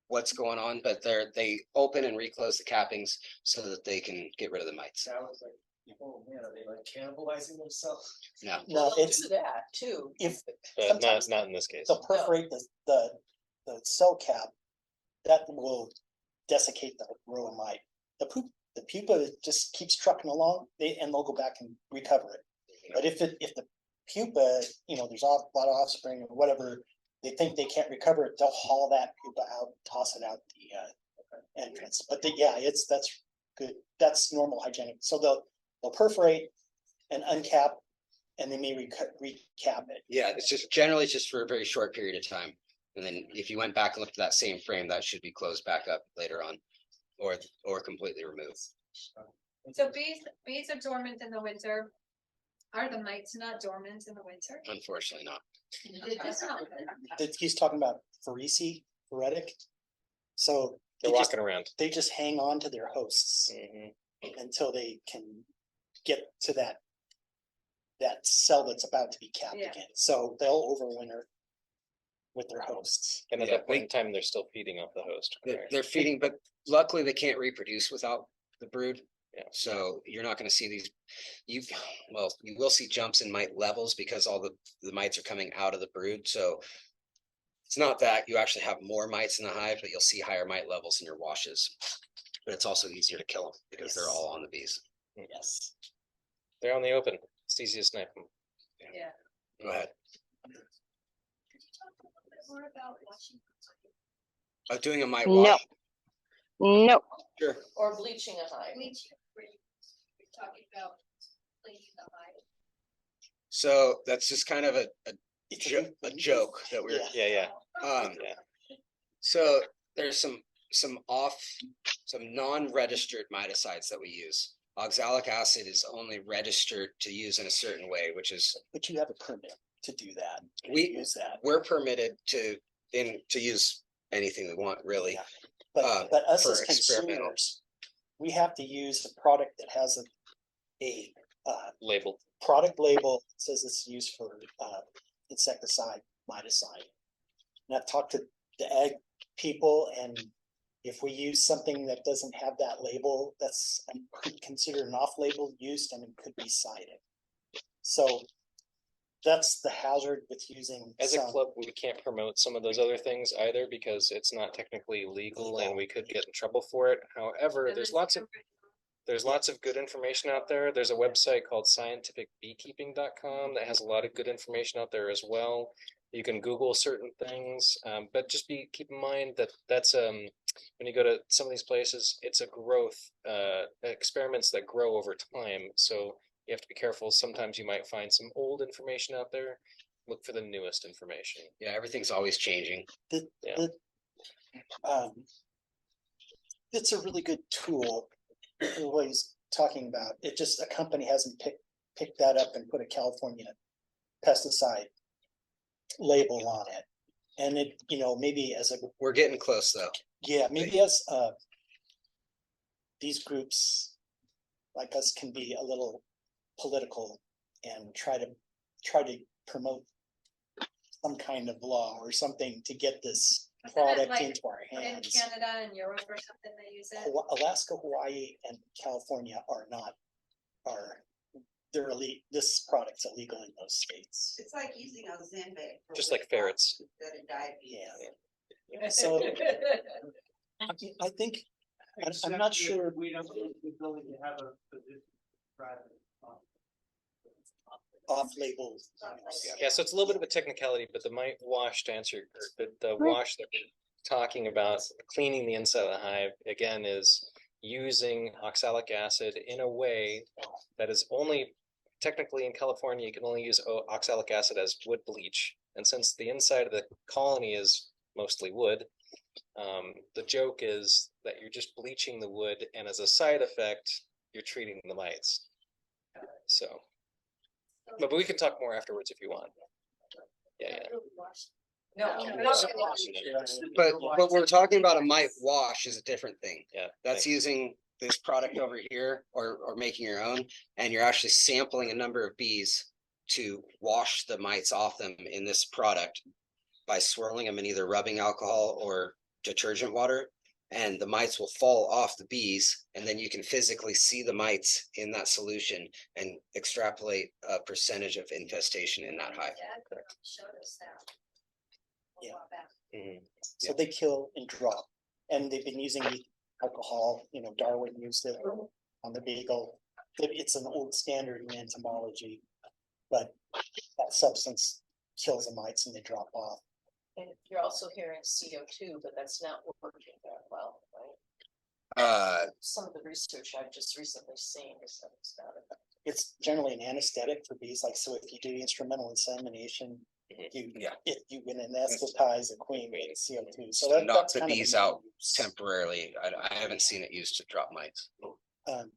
what's going on, but they open and reclose the cappings so that they can get rid of the mites. I was like, oh man, are they like cannibalizing themselves? No, No, They'll it's, do that too. if But Sometimes- not in this case. they'll perforate the cell cap, that will desiccate the row of mite. The pupa just keeps trucking along, and they'll go back and recover it. But if the pupa, you know, there's a lot of offspring or whatever, they think they can't recover it, they'll haul that pupa out, toss it out the entrance. But that's good, that's normal hygienic. So they'll perforate and uncap, and they may recap it. yeah, it's just generally it's just for a very short period of time. And then if you went back and looked at that same frame, that should be closed back up later on. Or completely removed. So bees are dormant in the winter. Are the mites not dormant in the winter? Unfortunately not. That's not good. He's talking about phoretic. So They're walking around. they just hang on to their hosts Mhm. until they can get to that cell that's about to be capped Yeah. again. So they'll overwinter with their hosts. And at Yeah, that point in time, they're still feeding off the host. correct? They're feeding, but luckily they can't reproduce without the brood. Yeah. So you're not gonna see these, you will see jumps in mite levels because all the mites are coming out of the brood, so. It's not that you actually have more mites in the hive, but you'll see higher mite levels in your washes. But it's also easier to kill them because they're Yes. all on the bees. Yes. They're on the open. It's easy to snipe them. Yeah. Go ahead. More about watching. Doing a mite No. wash. No, Sure. Or bleaching a hive. We're talking about cleaning the hive. So that's just kind of a It's joke that we're, Yeah. Yeah. yeah. So there's some non-registered miticides that we use. Oxalic acid is only registered to use in a certain way, which is But you have a permit to do that. We- Use that. we're permitted to use anything we want, really. Yeah. But us for as experimental. consumers, we have to use a product that has a Label. product label that says it's used for insecticide, miticide. And I've talked to the ag people, and if we use something that doesn't have that label, that's considered an off-label use and it could be cited. So that's the hazard with using As a some. club, we can't promote some of those other things either because it's not technically legal and we could get in trouble for it. However, And there's then lots of good information out there. There's a website called scientificbeekeeping.com that has a lot of good information out there as well. You can Google certain things, but just keep in mind that that's when you go to some of these places, it's a growth experiments that grow over time. So you have to be careful. Sometimes you might find some old information out there. Look for the newest information. Yeah, everything's always changing. It's a really good tool. What he's talking about, it just, a company hasn't picked that up and put a California pesticide label on it. And it, maybe as We're getting close though. maybe as these groups like us can be a little political and try to promote some kind of law or something to get this Wasn't it product like into our In hands. Canada and Europe or something, they use it. Alaska, Hawaii, and California are not, they're elite, this product's illegal in those states. It's like using Ozempic. for Just weight like ferrets. loss instead of diabetes. Yeah. So I think, I'm not Except sure. that we don't have the ability to have a position private. Off-label. Yeah, so it's a little bit of a technicality, but the mite wash to answer, the wash that we're talking about, cleaning the inside of the hive, again, is using oxalic acid in a way that is only, technically in California, you can only use oxalic acid as wood bleach. And since the inside of the colony is mostly wood, the joke is that you're just bleaching the wood, and as a side effect, you're treating the mites. So. But we can talk more afterwards if you want. Yeah. But we're talking about a mite wash is a different thing. Yeah. That's thanks. using this product over here or making your own, and you're actually sampling a number of bees to wash the mites off them in this product by swirling them in either rubbing alcohol or detergent water. And the mites will fall off the bees, and then you can physically see the mites in that solution and extrapolate a percentage of infestation in that hive. Showed us that. Yeah. Mhm. So they kill and drop, and they've been using alcohol, Darwin used it on the beagle. It's an old standard in entomology, but that substance kills the mites and they drop off. And you're also hearing CO2, but that's not working that well, right? Some of the research I've just recently seen is that it's not effective. It's generally an anesthetic for bees, like, so if you do instrumental insemination, you can anesthetize a queen with CO2. So Knock that's the kind of bees out temporarily. I haven't seen it used to drop mites.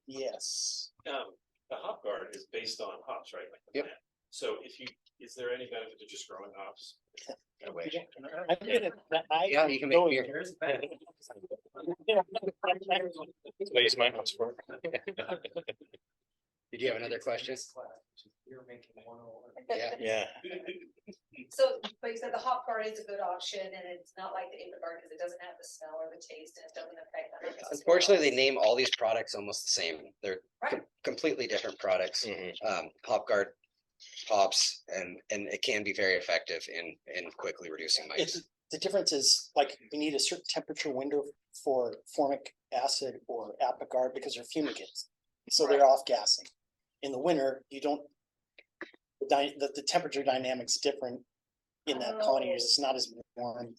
Yes. The hop guard is based on hops, right? Like the Yep. plant. So is there any benefit to just growing hops? No way. Yeah, you can make beer. What use my house for? Did you have another question? You're making one. Yeah. So, but you said the hop guard is a good option, and it's not like the apron guard, because it doesn't have the smell or the taste, and it doesn't affect the hives as Unfortunately, well. they name all these products almost the same. They're Right. completely different products. Mhm. Hop guard pops, and it can be very effective in quickly reducing mites. The difference is, like, we need a certain temperature window for formic acid or Apigard because they're fumigants. So they're off gassing. In the winter, you don't, the temperature dynamics different in that colony. It's not as warm.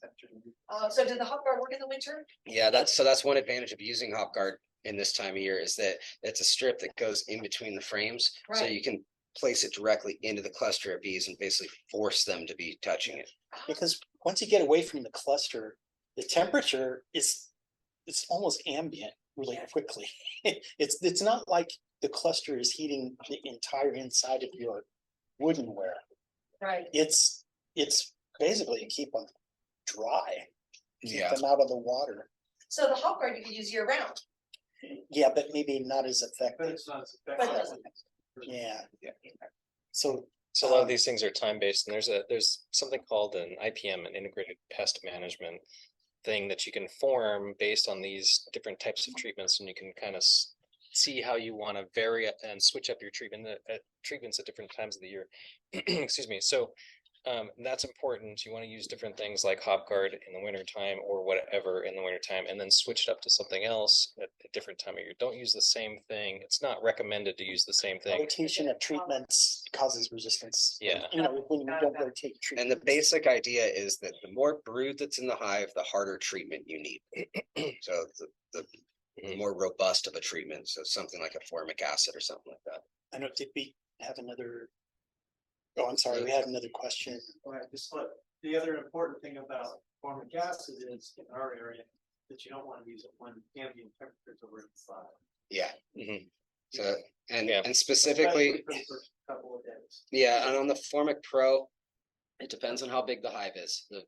So did the hop guard work in the winter? Yeah, that's one advantage of using hop guard in this time of year is that it's a strip that goes in between the frames. So Right. you can place it directly into the cluster of bees and basically force them to be touching it. Because once you get away from the cluster, the temperature it's almost ambient really quickly. It's not like the cluster is heating the entire inside of your woodenware. Right. It's basically to keep them dry, keep Yeah. them out of the water. So the hop guard you could use year round. Yeah, but maybe not as But effective. it's not as But effective. Yeah. So So a lot of these things are time-based, and there's something called an IPM, an integrated pest management thing that you can form based on these different types of treatments, and you can kind of see how you want to vary and switch up your treatments at different times of the year. Excuse me. So that's important. You want to use different things like hop guard in the winter time or whatever in the winter time, and then switch it up to something else at a different time of year. Don't use the same thing. It's not recommended to use the same thing. rotation of treatments causes resistance. Yeah. When you don't rotate And the treatments. basic idea is that the more brood that's in the hive, the harder treatment you need. So the more robust of a treatment, so something like a formic acid or something like that. I know, did we have another? Oh, I'm sorry, we had another question. Right, just look, the other important thing about formic acid is in our area, that you don't want to use it when ambient temperatures are really high. Yeah. Mhm. So, and Yeah. specifically, Especially for the first couple of days. yeah, and on the Formic Pro, it depends on how big the hive is. The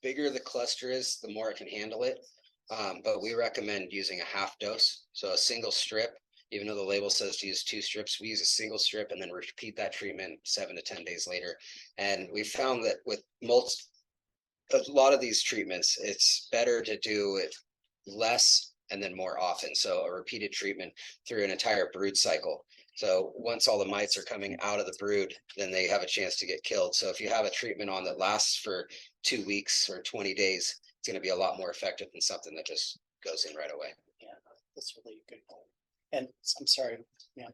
bigger the cluster is, the more it can handle it. But we recommend using a half dose, so a single strip. Even though the label says to use 2 strips, we use a single strip and then repeat that treatment 7 to 10 days later. And we found that with most a lot of these treatments, it's better to do it less and then more often. So a repeated treatment through an entire brood cycle. So once all the mites are coming out of the brood, then they have a chance to get killed. So if you have a treatment on that lasts for 2 weeks or 20 days, it's going to be a lot more effective than something that just goes in right away. Yeah, that's really a good point. And I'm sorry, yeah.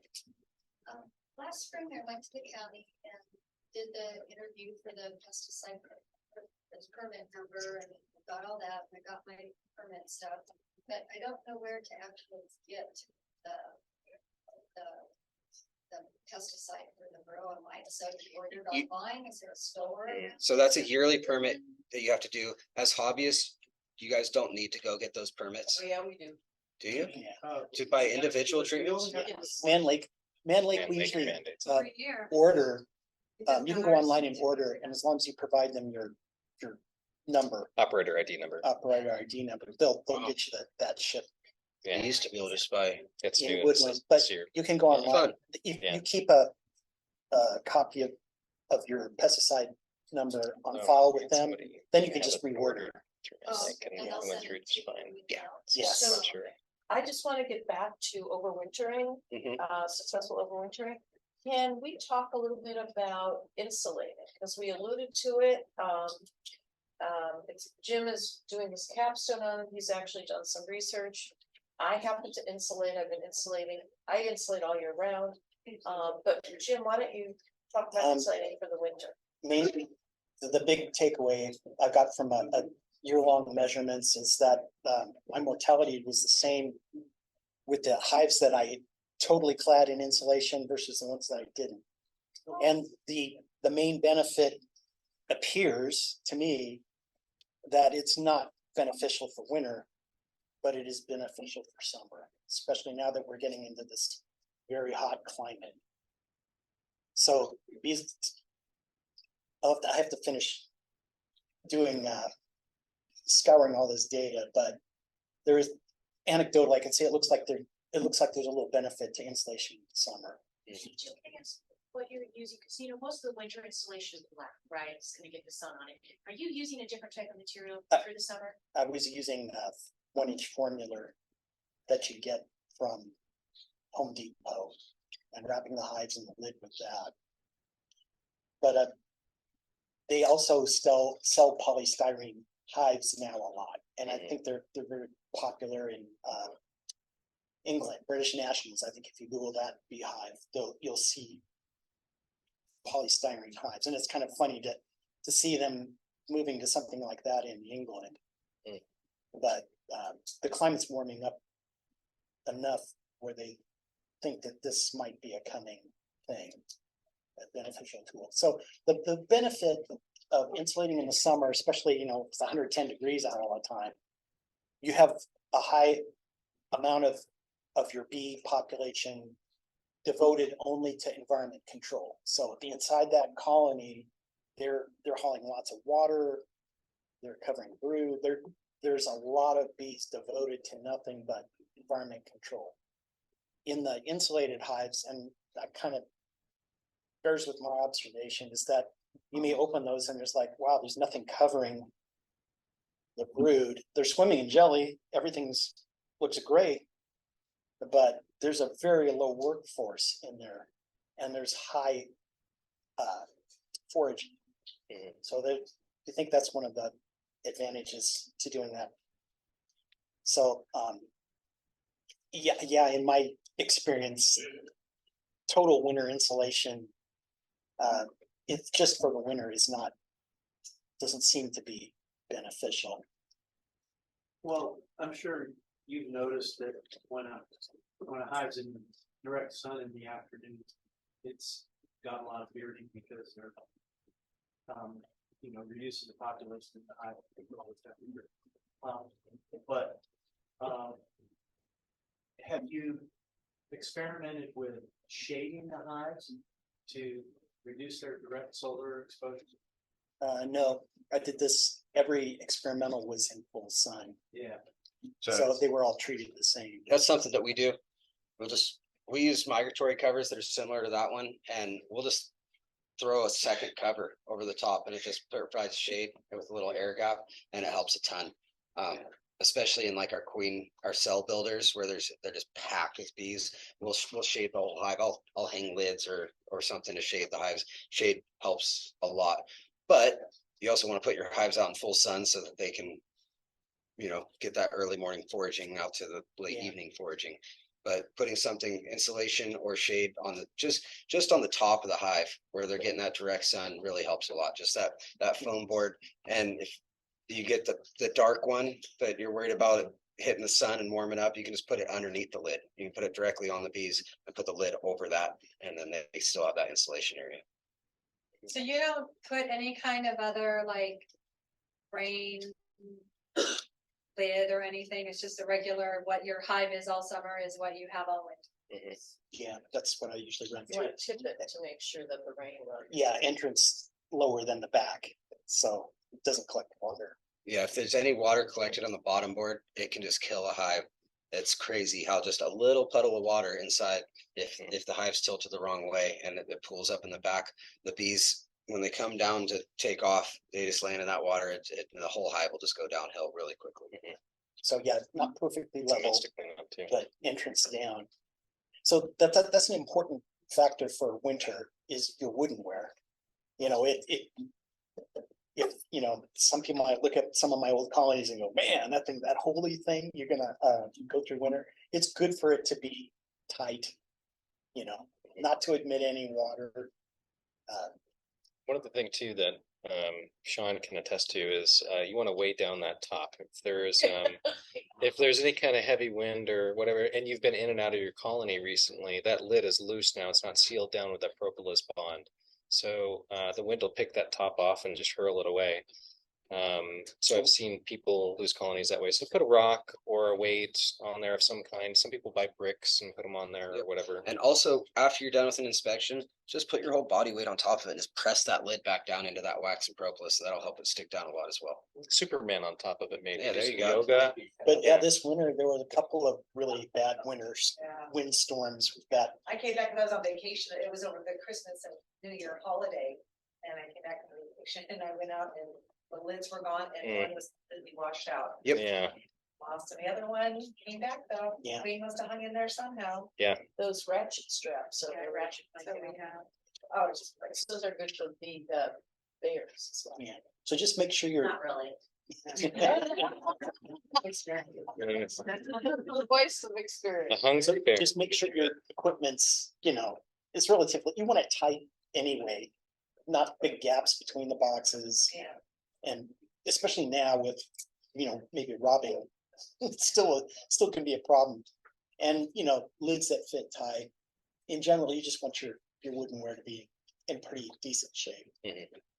Last spring, I went to the county and did the interview for the pesticide permit number and got all that. And I got my permit stuff, but I don't know where to actually get the pesticide for the varroa mite. So you ordered You- online? Is there a store? So that's a yearly permit that you have to do as hobbyists. You guys don't need to go get those permits, Oh, yeah, we do. do you? Yeah. To buy individual treatments? Yes. Man Lake, we Make usually mandates. uh, Every year. order, It doesn't you can matter. go online and order, and as long as you provide them your number, Operator ID number. operator ID number, they'll get you that ship. You Yeah, used to be able to just buy. it's in new. Woodland, but This year. you can go online, Fun. Yeah. you keep a copy of your pesticide number on file with them, Somebody then you can have just it reorder. ordered through my Oh, link and and it they'll went send through it just to fine. you. Yeah. Yes. I'm not sure. I just want to get back to overwintering, Mhm. successful overwintering. Can we talk a little bit about insulating? Because we alluded to it. Jim is doing his capstone on it. He's actually done some research. I happen to insulate. I've been insulating. I insulate all year round. But Jim, why don't you talk about insulating for the winter? Maybe the big takeaway I got from a year-long measurements is that my mortality was the same with the hives that I totally clad in insulation versus the ones that I didn't. And the main benefit appears to me that it's not beneficial for winter, but it is beneficial for summer, especially now that we're getting into this very hot climate. So these, I have to finish doing scouring all this data, but there is anecdotal, I can say it looks like there's a little benefit to insulation in the summer. What you're using, because you know, most of the winter insulation is black, right? It's gonna get the sun on it. Are you using a different type of material through the summer? I was using 1-inch formula that you get from Home Depot and wrapping the hives in the lid with that. But they also sell polystyrene hives now a lot, and I think they're very popular in England, British Nationals. I think if you Google that beehive, you'll see polystyrene hives, and it's kind of funny to see them moving to something like that in England. But the climate's warming up enough where they think that this might be a coming thing, a beneficial tool. So the benefit of insulating in the summer, especially, you know, it's 110 degrees out all the time, you have a high amount of your bee population devoted only to environment control. So inside that colony, they're hauling lots of water, they're covering brood, there's a lot of bees devoted to nothing but environment control. In the insulated hives, and that kind of bears with my observation, is that you may open those and there's like, wow, there's nothing covering the brood. They're swimming in jelly, everything's looks great, but there's a very low workforce in there, and there's high foraging. So I think that's one of the advantages to doing that. So yeah, in my experience, total winter insulation, it's just for the winter doesn't seem to be beneficial. Well, I'm sure you've noticed that when a hive's in direct sun in the afternoon, it's got a lot of bearding because they're, reducing the population in the hive. Have you experimented with shading the hives to reduce their direct solar exposure? No, I did this, every experimental was in full sun, Yeah. so they were all treated the same. That's something that we do. We use migratory covers that are similar to that one, and we'll just throw a second cover over the top, and it just provides shade with a little air gap, and it helps a ton. Especially in like our cell builders where they're just packed with bees. We'll shade the whole hive. I'll hang lids or something to shade the hives. Shade helps a lot, but you also want to put your hives out in full sun so that they can, get that early morning foraging out to the late evening foraging. But putting something insulation or shade on the just on the top of the hive where they're getting that direct sun really helps a lot. Just that foam board. And if you get the dark one, but you're worried about it hitting the sun and warming up, you can just put it underneath the lid. You can put it directly on the bees and put the lid over that, and then they still have that insulation area. So you don't put any kind of other like rain lid or anything? It's just a regular, what your hive is all summer is what you have all winter. Yeah, that's what I usually run You through. want to tip it to make sure that the rain will. Yeah, entrance lower than the back, so it doesn't collect water. Yeah, if there's any water collected on the bottom board, it can just kill a hive. It's crazy how just a little puddle of water inside, if the hive's tilted the wrong way and it pools up in the back, the bees, when they come down to take off, they just land in that water. The whole hive will just go downhill really quickly. So yeah, not perfectly level, It's a mess to clean up too. but entrance down. So that's an important factor for winter is your woodenware. If some people might look at some of my old colonies and go, man, that holy thing, you're gonna go through winter. It's good for it to be tight, not to admit any water. One of the thing too that Sean can attest to is you want to weigh down that top. If there's any kind of heavy wind or whatever, and you've been in and out of your colony recently, that lid is loose now. It's not sealed down with that propolis bond. So the wind will pick that top off and just hurl it away. So I've seen people lose colonies that way. So put a rock or a weight on there of some kind. Some people buy bricks and put them on there or whatever. And also, after you're done with an inspection, just put your whole body weight on top of it and just press that lid back down into that wax and propolis. That'll help it stick down a lot as well. Superman on top of it, maybe. Yeah, there Do you some go. Yoga. But yeah, this winter there was a couple of really bad windstorms. We've got I came back when I was on vacation. It was over the Christmas and New Year holiday. And I came back from vacation and I went out and the lids were gone and one was completely washed out. Yep. Yeah. Lost, and the other one came back though. Yeah. Queen must have hung in there somehow. Those ratchet straps, so they're ratchet. So we have. Oh, it's just, those are good for the bears as well. Yeah. So just make sure you're Not really. Voice of experience. The Hungry Bear. just make sure your equipment's, it's relatively, you want it tight anyway, not big gaps between the boxes. Yeah. And especially now with, maybe robbing, it's still can be a problem. And, lids that fit tight. In general, you just want your woodenware to be in pretty decent shape.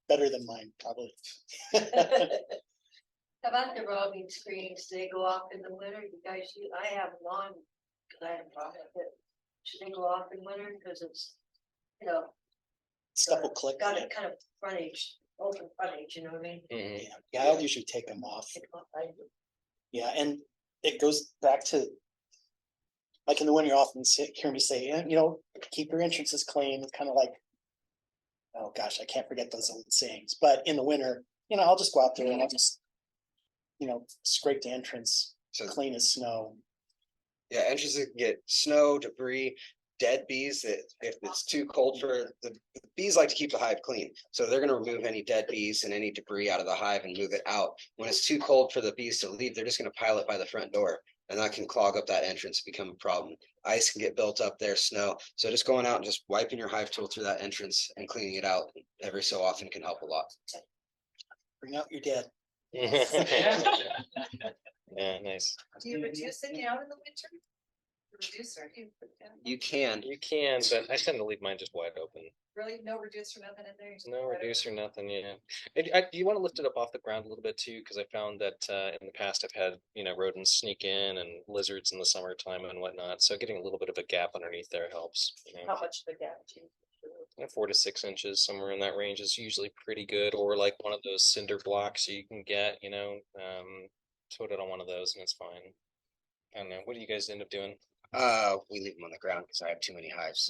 Better than mine, probably. How about the robbing screens? They go off in the winter. You guys, I have one because I have a problem with it. Should they go off in winter? Because it's, Stuff will click. got a kind of frontage, open frontage, you know what I mean? Yeah, I'll usually take them off. Yeah, and it goes back to, like in the winter, you often hear me say, keep your entrances clean. It's kind of like, oh gosh, I can't forget those old sayings. But in the winter, I'll just go out there and I'll just, scrape the entrance, clean as snow. Yeah, entrances can get snow, debris, dead bees that if it's too cold for the bees like to keep the hive clean. So they're going to remove any dead bees and any debris out of the hive and move it out. When it's too cold for the bees to leave, they're just going to pile it by the front door. And that can clog up that entrance, become a problem. Ice can get built up there, snow. So just going out and just wiping your hive tool through that entrance and cleaning it out every so often can help a lot. Bring out your dead. Yeah, nice. Do you reduce it down in the winter? Reducer, You can. You can, but I tend to leave mine just wide open. really no reducer, nothing in there? No reducer, nothing. Yeah. Do you want to lift it up off the ground a little bit too? Because I found that in the past I've had rodents sneak in and lizards in the summertime and whatnot. So getting a little bit of a gap underneath there helps. How much of a gap do you? 4 to 6 inches, somewhere in that range is usually pretty good. Or like one of those cinder blocks you can get. Put it on one of those and it's fine. I don't know. What do you guys end up doing? We leave them on the ground because I have too many hives.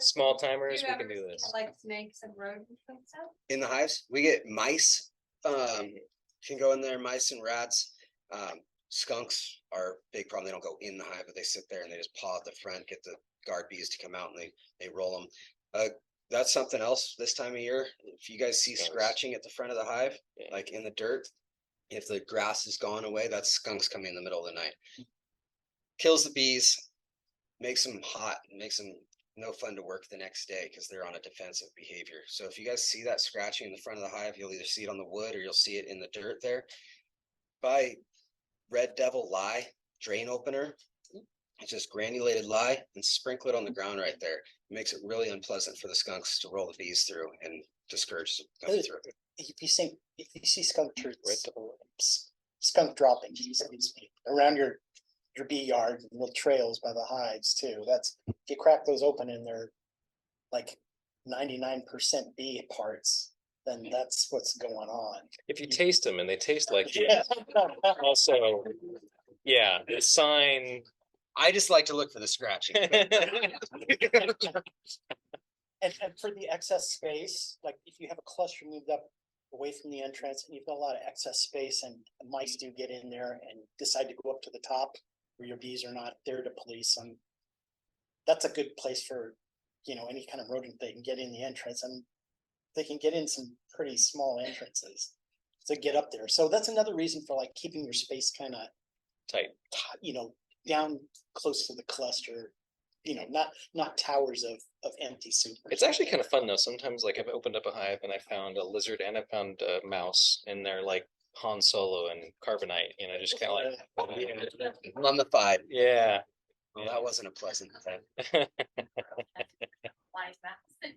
Small timers, You we ever can do this. Like snakes and rodents and stuff? In the hives, we get mice, can go in there, mice and rats. Skunks are a big problem. They don't go in the hive, but they sit there and they just paw at the front, get the guard bees to come out and they roll them. That's something else this time of year. If you guys see Skunks. scratching at the front of the hive, Yeah. like in the dirt, if the grass is gone away, that's skunks coming in the middle of the night. Kills the bees, makes them hot, makes them no fun to work the next day because they're on a defensive behavior. So if you guys see that scratching in the front of the hive, you'll either see it on the wood or you'll see it in the dirt there. Buy Red Devil lye drain opener. It's just granulated lye and sprinkle it on the ground right there. It makes it really unpleasant for the skunks to roll the bees through and discourage them coming through. If you see skunk Red turds, Devil. skunk droppings, around your bee yard, little trails by the hives too. That's, if you crack those open and they're like 99% bee parts, then that's what's going on. If you taste them and they taste like Yeah. also, yeah, the sign. I just like to look for the scratching. And for the excess space, like if you have a cluster moved up away from the entrance and you've got a lot of excess space and mice do get in there and decide to go up to the top where your bees are not there to police them, that's a good place for, any kind of rodent they can get in the entrance, and they can get in some pretty small entrances to get up there. So that's another reason for like keeping your space kind of Tight. Down close to the cluster, not towers of empty soup. It's actually kind of fun though. Sometimes like I've opened up a hive and I found a lizard and I found a mouse in there, like Han Solo and Carbonite, just kind of like Mummified. yeah. Well, that wasn't a pleasant thing. Why is that?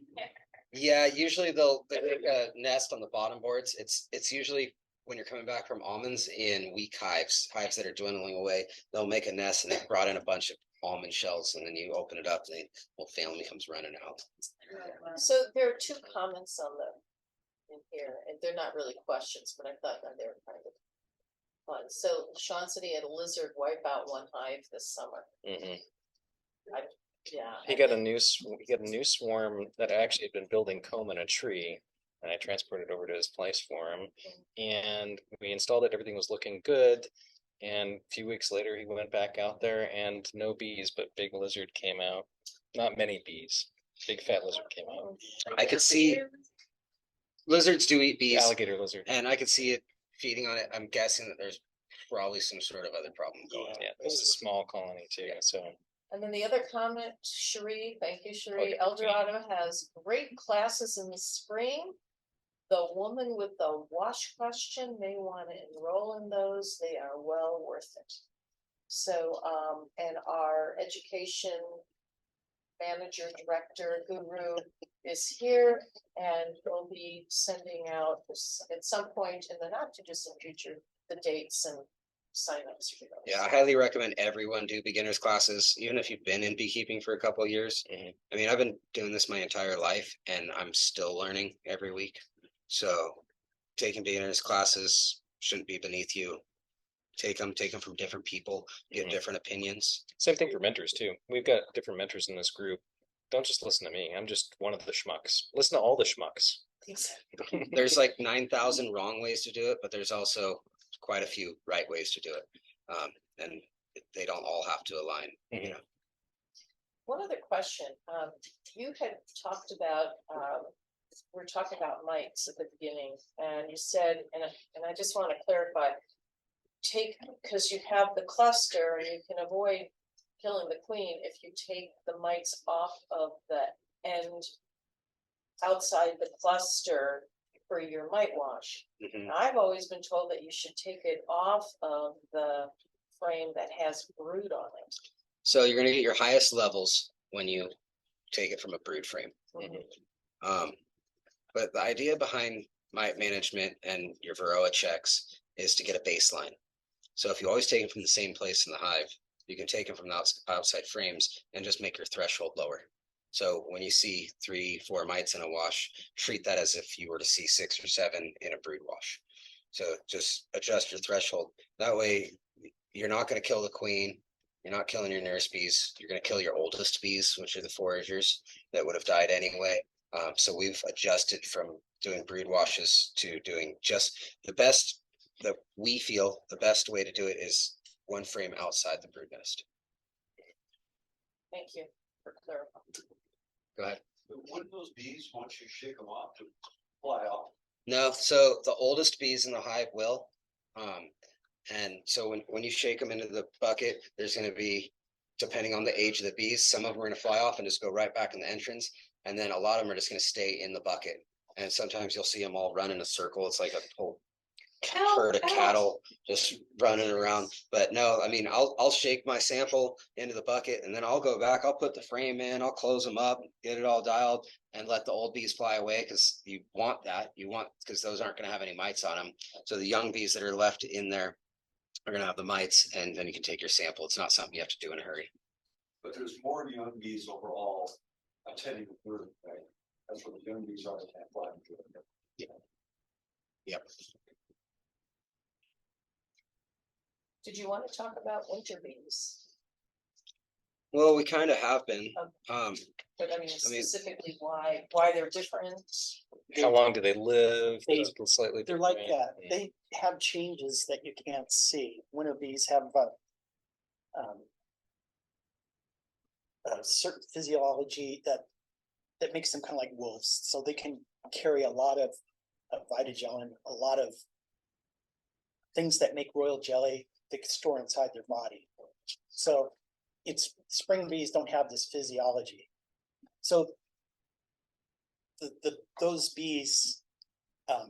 Yeah, usually they'll make a nest on the bottom boards. It's usually when you're coming back from almonds in weak hives that are dwindling away, they'll make a nest and they've brought in a bunch of almond shells, and then you open it up and the whole family comes running out. So there are two comments on in here, and they're not really questions, but I thought that they were kind of fun. So Sean said he had a lizard wipe out one hive this summer. Mhm. Yeah. He got a new swarm that actually had been building comb in a tree, and I transported it over to his place for him. And we installed it. Everything was looking good. And a few weeks later, he went back out there, and no bees, but big lizard came out. Not many bees. Big fat lizard came out. I could see lizards do eat bees, Alligator lizard. and I could see it feeding on it. I'm guessing that there's probably some sort of other problem going on. Yeah, it was a small colony too. So And then the other comment, Cherie, thank you, Cherie. El Dorado has great classes in the spring. The woman with the wash question may want to enroll in those. They are well worth it. So, and our education manager, director, guru is here, and we'll be sending out at some point in the not too distant future, the dates and signups for those. Yeah, I highly recommend everyone do beginners classes, even if you've been in beekeeping for a couple of years. I mean, I've been doing this my entire life and I'm still learning every week. So taking beginners classes shouldn't be beneath you. Take them from different people, get different opinions. same thing for mentors too. We've got different mentors in this group. Don't just listen to me. I'm just one of the schmucks. Listen to all the schmucks. There's like 9,000 wrong ways to do it, but there's also quite a few right ways to do it. And they don't all have to align, One other question, you had talked about, we're talking about mites at the beginning, and you said, and I just want to clarify, because you have the cluster and you can avoid killing the queen if you take the mites off of the end outside the cluster for your mite wash. I've always been told that you should take it off of the frame that has brood on it. So you're gonna get your highest levels when you take it from a brood frame. But the idea behind mite management and your varroa checks is to get a baseline. So if you always take it from the same place in the hive, you can take it from the outside frames and just make your threshold lower. So when you see 3-4 mites in a wash, treat that as if you were to see 6 or 7 in a brood wash. So just adjust your threshold. That way you're not going to kill the queen. You're not killing your nurse bees. You're gonna kill your oldest bees, which are the foragers that would have died anyway. So we've adjusted from doing brood washes to doing just the best that we feel the best way to do it is one frame outside the brood nest. Thank you for clarifying. Go ahead. Wouldn't those bees, once you shake them off, to fly off? No, so the oldest bees in the hive will. And so when you shake them into the bucket, there's gonna be, depending on the age of the bees, some of them are gonna fly off and just go right back in the entrance. And then a lot of them are just gonna stay in the bucket. And sometimes you'll see them all run in a circle. It's like a whole herd of cattle just running around. But no, I mean, I'll shake my sample into the bucket and then I'll go back, I'll put the frame in, I'll close them up, get it all dialed and let the old bees fly away because you want that. Because those aren't gonna have any mites on them. So the young bees that are left in there are gonna have the mites and then you can take your sample. It's not something you have to do in a hurry. But there's more young bees overall attending the brood, right? That's what the young bees are, they can't fly. Yep. Did you want to talk about winter bees? Well, we kind of have been. But I mean specifically why they're different? How long do they live? They- It's slightly They're like, different. they have changes that you can't see. Winter bees have a certain physiology that makes them kind of like wolves. So they can carry a lot of vitagen, a lot of things that make royal jelly they can store inside their body. So it's spring bees don't have this physiology. So those bees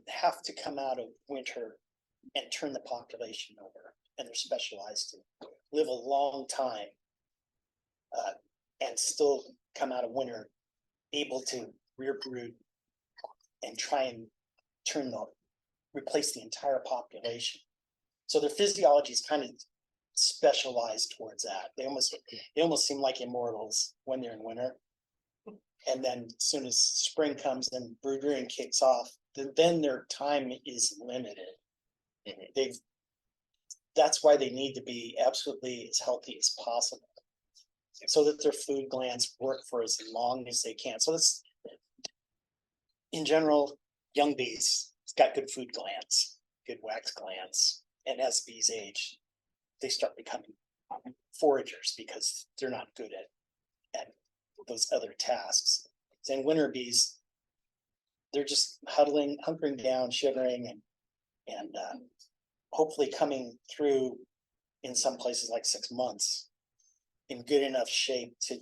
have to come out of winter and turn the population over, and they're specialized to live a long time and still come out of winter able to rear brood and try and replace the entire population. So their physiology is kind of specialized towards that. They almost seem like immortals when they're in winter. And then as soon as spring comes and brood rearing kicks off, then their time is limited. That's why they need to be absolutely as healthy as possible, so that their food glands work for as long as they can. So that's, in general, young bees, it's got good food glands, good wax glands. And as bees age, they start becoming foragers because they're not good at those other tasks. And winter bees, they're just hunkering down, shivering, and hopefully coming through in some places like 6 months in good enough shape to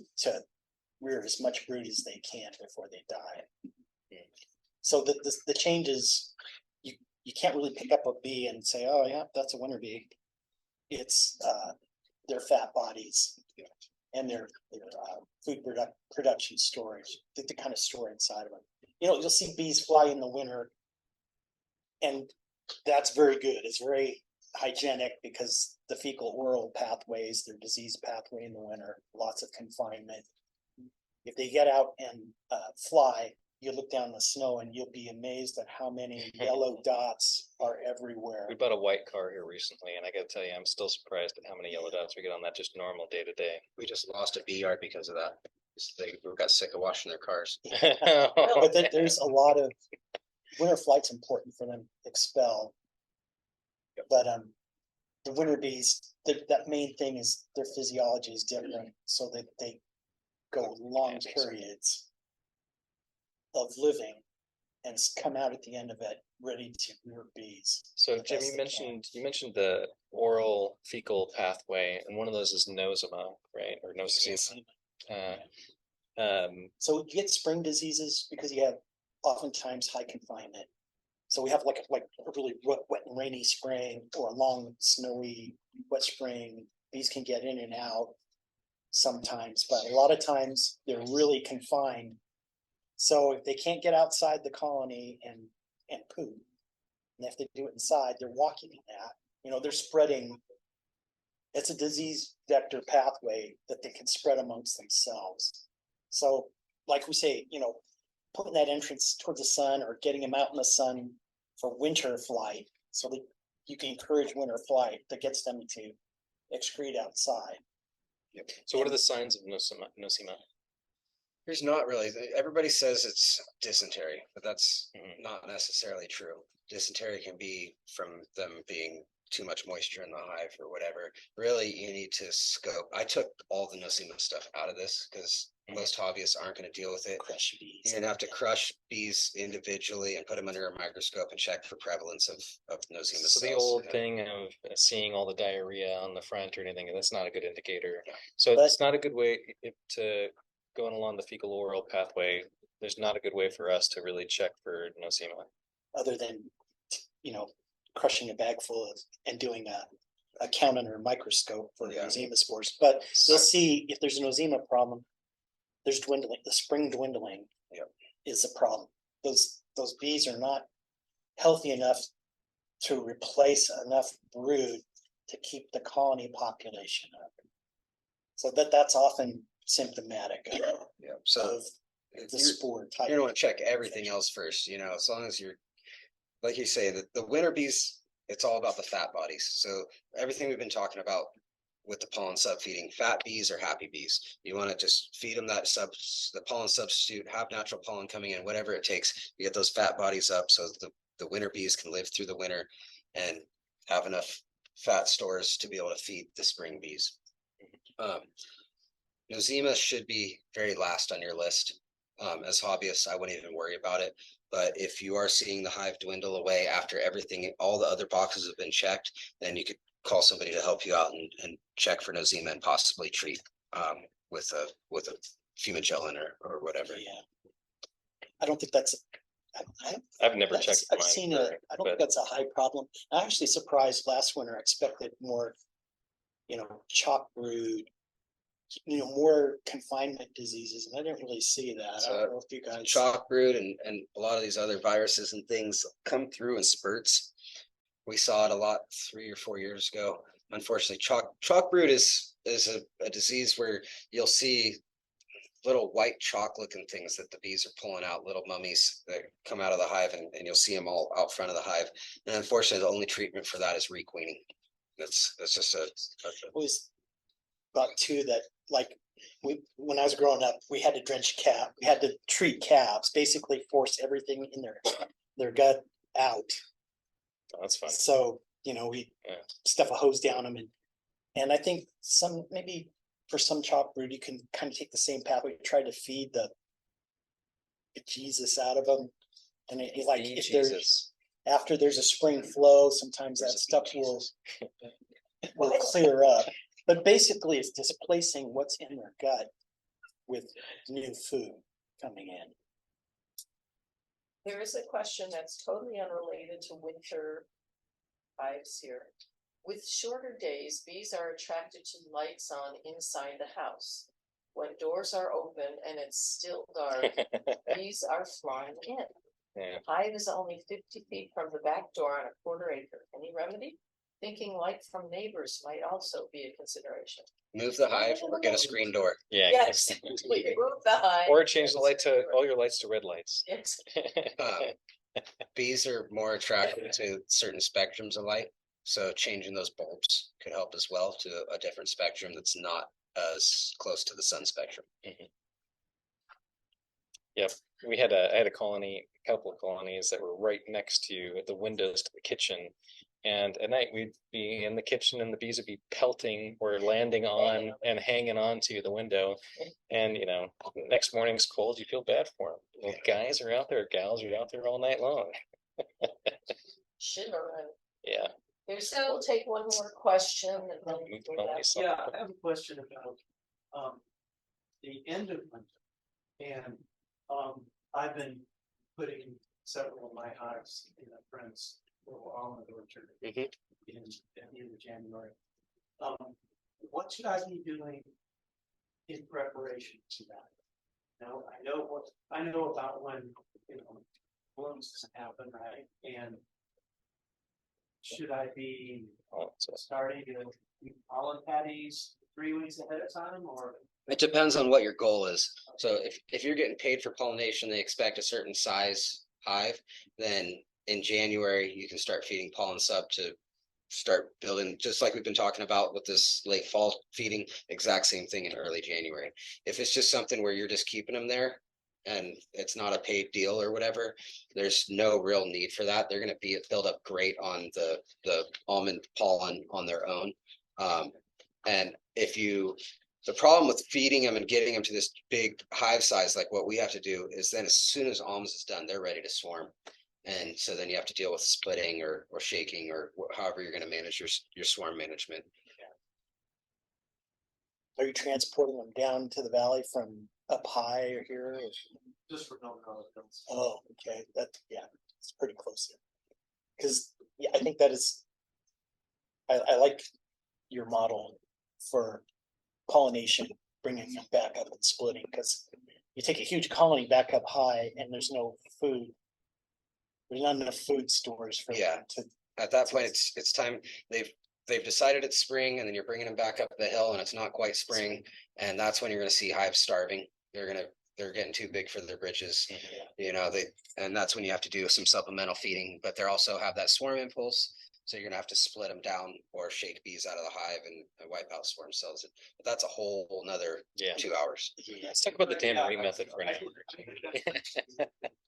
rear as much brood as they can before they die. So the changes, you can't really pick up a bee and say, oh yeah, that's a winter bee. It's their fat bodies and their food production storage that they kind of store inside of them. You'll see bees fly in the winter, and that's very good. It's very hygienic because the fecal oral pathways, their disease pathway in the winter, lots of confinement. If they get out and fly, you look down the snow and you'll be amazed at how many yellow dots are everywhere. We bought a white car here recently, and I gotta tell you, I'm still surprised at how many yellow dots we get on that just normal day to day. We just lost a bee yard because of that. They got sick of washing their cars. But there's a lot of winter flight's important for them to expel. But the winter bees, that main thing is their physiology is different, so that they go long periods of living and come out at the end of it ready to rear bees. So the Jim, best you they mentioned the oral fecal pathway, and one of those is nosema, right? Or nosema. So you get spring diseases because you have oftentimes high confinement. So we have like a really wet and rainy spring, or a long snowy wet spring. Bees can get in and out sometimes, but a lot of times they're really confined. So if they can't get outside the colony and poop, and if they do it inside, they're walking in that. They're spreading. It's a disease vector pathway that they can spread amongst themselves. So, like we say, putting that entrance towards the sun or getting them out in the sun for winter flight, so that you can encourage winter flight that gets them to excrete outside. So what are the signs of nosema? There's not really, everybody says it's dysentery, but that's not necessarily true. Dysentery can be from them being too much moisture in the hive or whatever. Really, you need to scope. I took all the nosema stuff out of this because most hobbyists aren't going to deal with it. Crush bees. You're gonna have to crush bees individually and put them under a microscope and check for prevalence of nosema So the cells. old thing of seeing all the diarrhea on the front or anything, that's not a good indicator. So it's not a good way to going along the fecal oral pathway. There's not a good way for us to really check for nosema. Other than, crushing a bag full of and doing a count under a microscope for nosema spores. But you'll see if there's a nosema problem, there's dwindling, the spring dwindling is a problem. Those bees are not healthy enough to replace enough brood to keep the colony population up. So that's often symptomatic So of the spore type. you don't want to check everything else first, as long as you're, like you say, the winter bees, it's all about the fat bodies. So everything we've been talking about with the pollen subfeeding, fat bees are happy bees. You want to just feed them the pollen substitute, have natural pollen coming in, whatever it takes. You get those fat bodies up so the winter bees can live through the winter and have enough fat stores to be able to feed the spring bees. Nosema should be very last on your list. As hobbyists, I wouldn't even worry about it. But if you are seeing the hive dwindle away after everything, all the other boxes have been checked, then you could call somebody to help you out and check for nosema and possibly treat with a fumigellin or whatever. Yeah. I don't think that's. I've never checked. I've seen it. I don't think that's a high problem. I'm actually surprised last winter. I expected more, chalk brood, more confinement diseases, and I didn't really see that. I don't know if you guys. Chalk brood and a lot of these other viruses and things come through in spurts. We saw it a lot 3 or 4 years ago. Unfortunately, chalk brood is a disease where you'll see little white chalk looking things that the bees are pulling out, little mummies that come out of the hive, and you'll see them all out front of the hive. And unfortunately, the only treatment for that is requeening. That's just always thought too that when I was growing up, we had to drench calf. We had to treat calves, basically force everything in their gut out. Oh, that's fun. So we stuff a hose down them, and I think maybe for some chalk brood you can kind of take the same path. We try to feed the Jesus out of them, and if there's after there's a spring flow, sometimes that stuff will clear up. But basically, it's displacing what's in their gut with new food coming in. There is a question that's totally unrelated to winter hives here. With shorter days, bees are attracted to lights on inside the house. When doors are open and it's still dark, bees are flying in. Yeah. Hive is only 50 feet from the back door on a quarter acre. Any remedy? Thinking light from neighbors might also be a consideration. move the hive or get a screen door. Yeah. Yes, we move the hive. Or change all your lights to red lights. Yes. Bees are more attracted to certain spectrums of light, so changing those bulbs could help as well to a different spectrum that's not as close to the sun spectrum. Yep, I had a couple of colonies that were right next to the windows to the kitchen. And at night we'd be in the kitchen and the bees would be pelting or landing on and hanging on to the window. And next morning's cold, you feel bad for them. Well, guys are out there, gals are out there all night long. Shivering. Yeah. We'll take one more question. And then Yeah, I have a question about the end of winter. And I've been putting several of my hives in a friend's little almond orchard at the end of January. What should I be doing in preparation to that? Now, I know about when blooms happen, right? And should I be starting to do pollen patties 3 weeks ahead of time, or? It depends on what your goal is. So if you're getting paid for pollination, they expect a certain size hive, then in January you can start feeding pollen sub to start building, just like we've been talking about with this late fall feeding, exact same thing in early January. If it's just something where you're just keeping them there and it's not a paid deal or whatever, there's no real need for that. They're gonna build up great on the almond pollen on their own. And the problem with feeding them and getting them to this big hive size, like what we have to do, is then as soon as alms is done, they're ready to swarm. And so then you have to deal with splitting or shaking or however you're gonna manage your swarm management. Are you transporting them down to the valley from up high or here? Just for no cause. Oh, okay, yeah, it's pretty close here. Cause, yeah, I think that is. I like your model for pollination, bringing them back up and splitting, cause you take a huge colony back up high and there's no food. There's not enough food stores for Yeah. them to. At that point, it's time, they've decided it's spring, and then you're bringing them back up the hill and it's not quite spring. And that's when you're gonna see hives starving. They're getting too big for their britches, you know, and that's when you have to do some supplemental feeding, but they also have that swarm impulse. So you're gonna have to split them down or shake bees out of the hive and wipe out swarm cells. But that's a whole nother 2 hours. Let's talk about the tambourine method for now.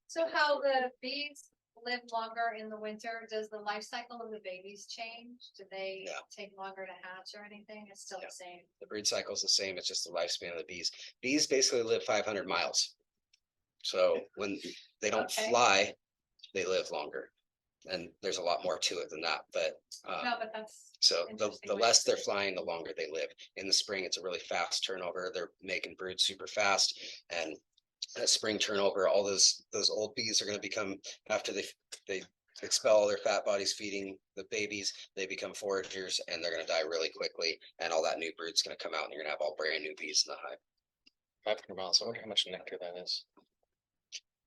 So how the bees live longer in the winter, does the life cycle of the babies change? Do they No. take longer to hatch or anything? It's still Yeah. the same. The breed cycle is the same. It's just the lifespan of the bees. Bees basically live 500 miles. So when they don't Okay. fly, they live longer. And there's a lot more to it than that, but No, but that's. so interesting the way less to they're put it. flying, the longer they live. In the spring, it's a really fast turnover. They're making brood super fast, and that spring turnover, all those old bees are going to become, after they expel all their fat bodies feeding the babies, they become foragers, and they're going to die really quickly. And all that new brood's going to come out, and you're going to have all brand new bees in the hive. 500 miles. I wonder how much nectar that is.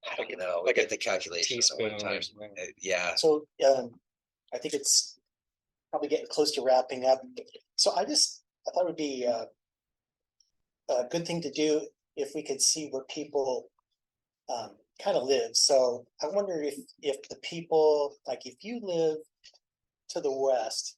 I don't know. Like We a did the calculation at one teaspoon or time. something. Yeah. So, I think it's probably getting close to wrapping up. So I thought it would be a good thing to do if we could see where people kind of live. So I wonder if the people, like if you live to the west,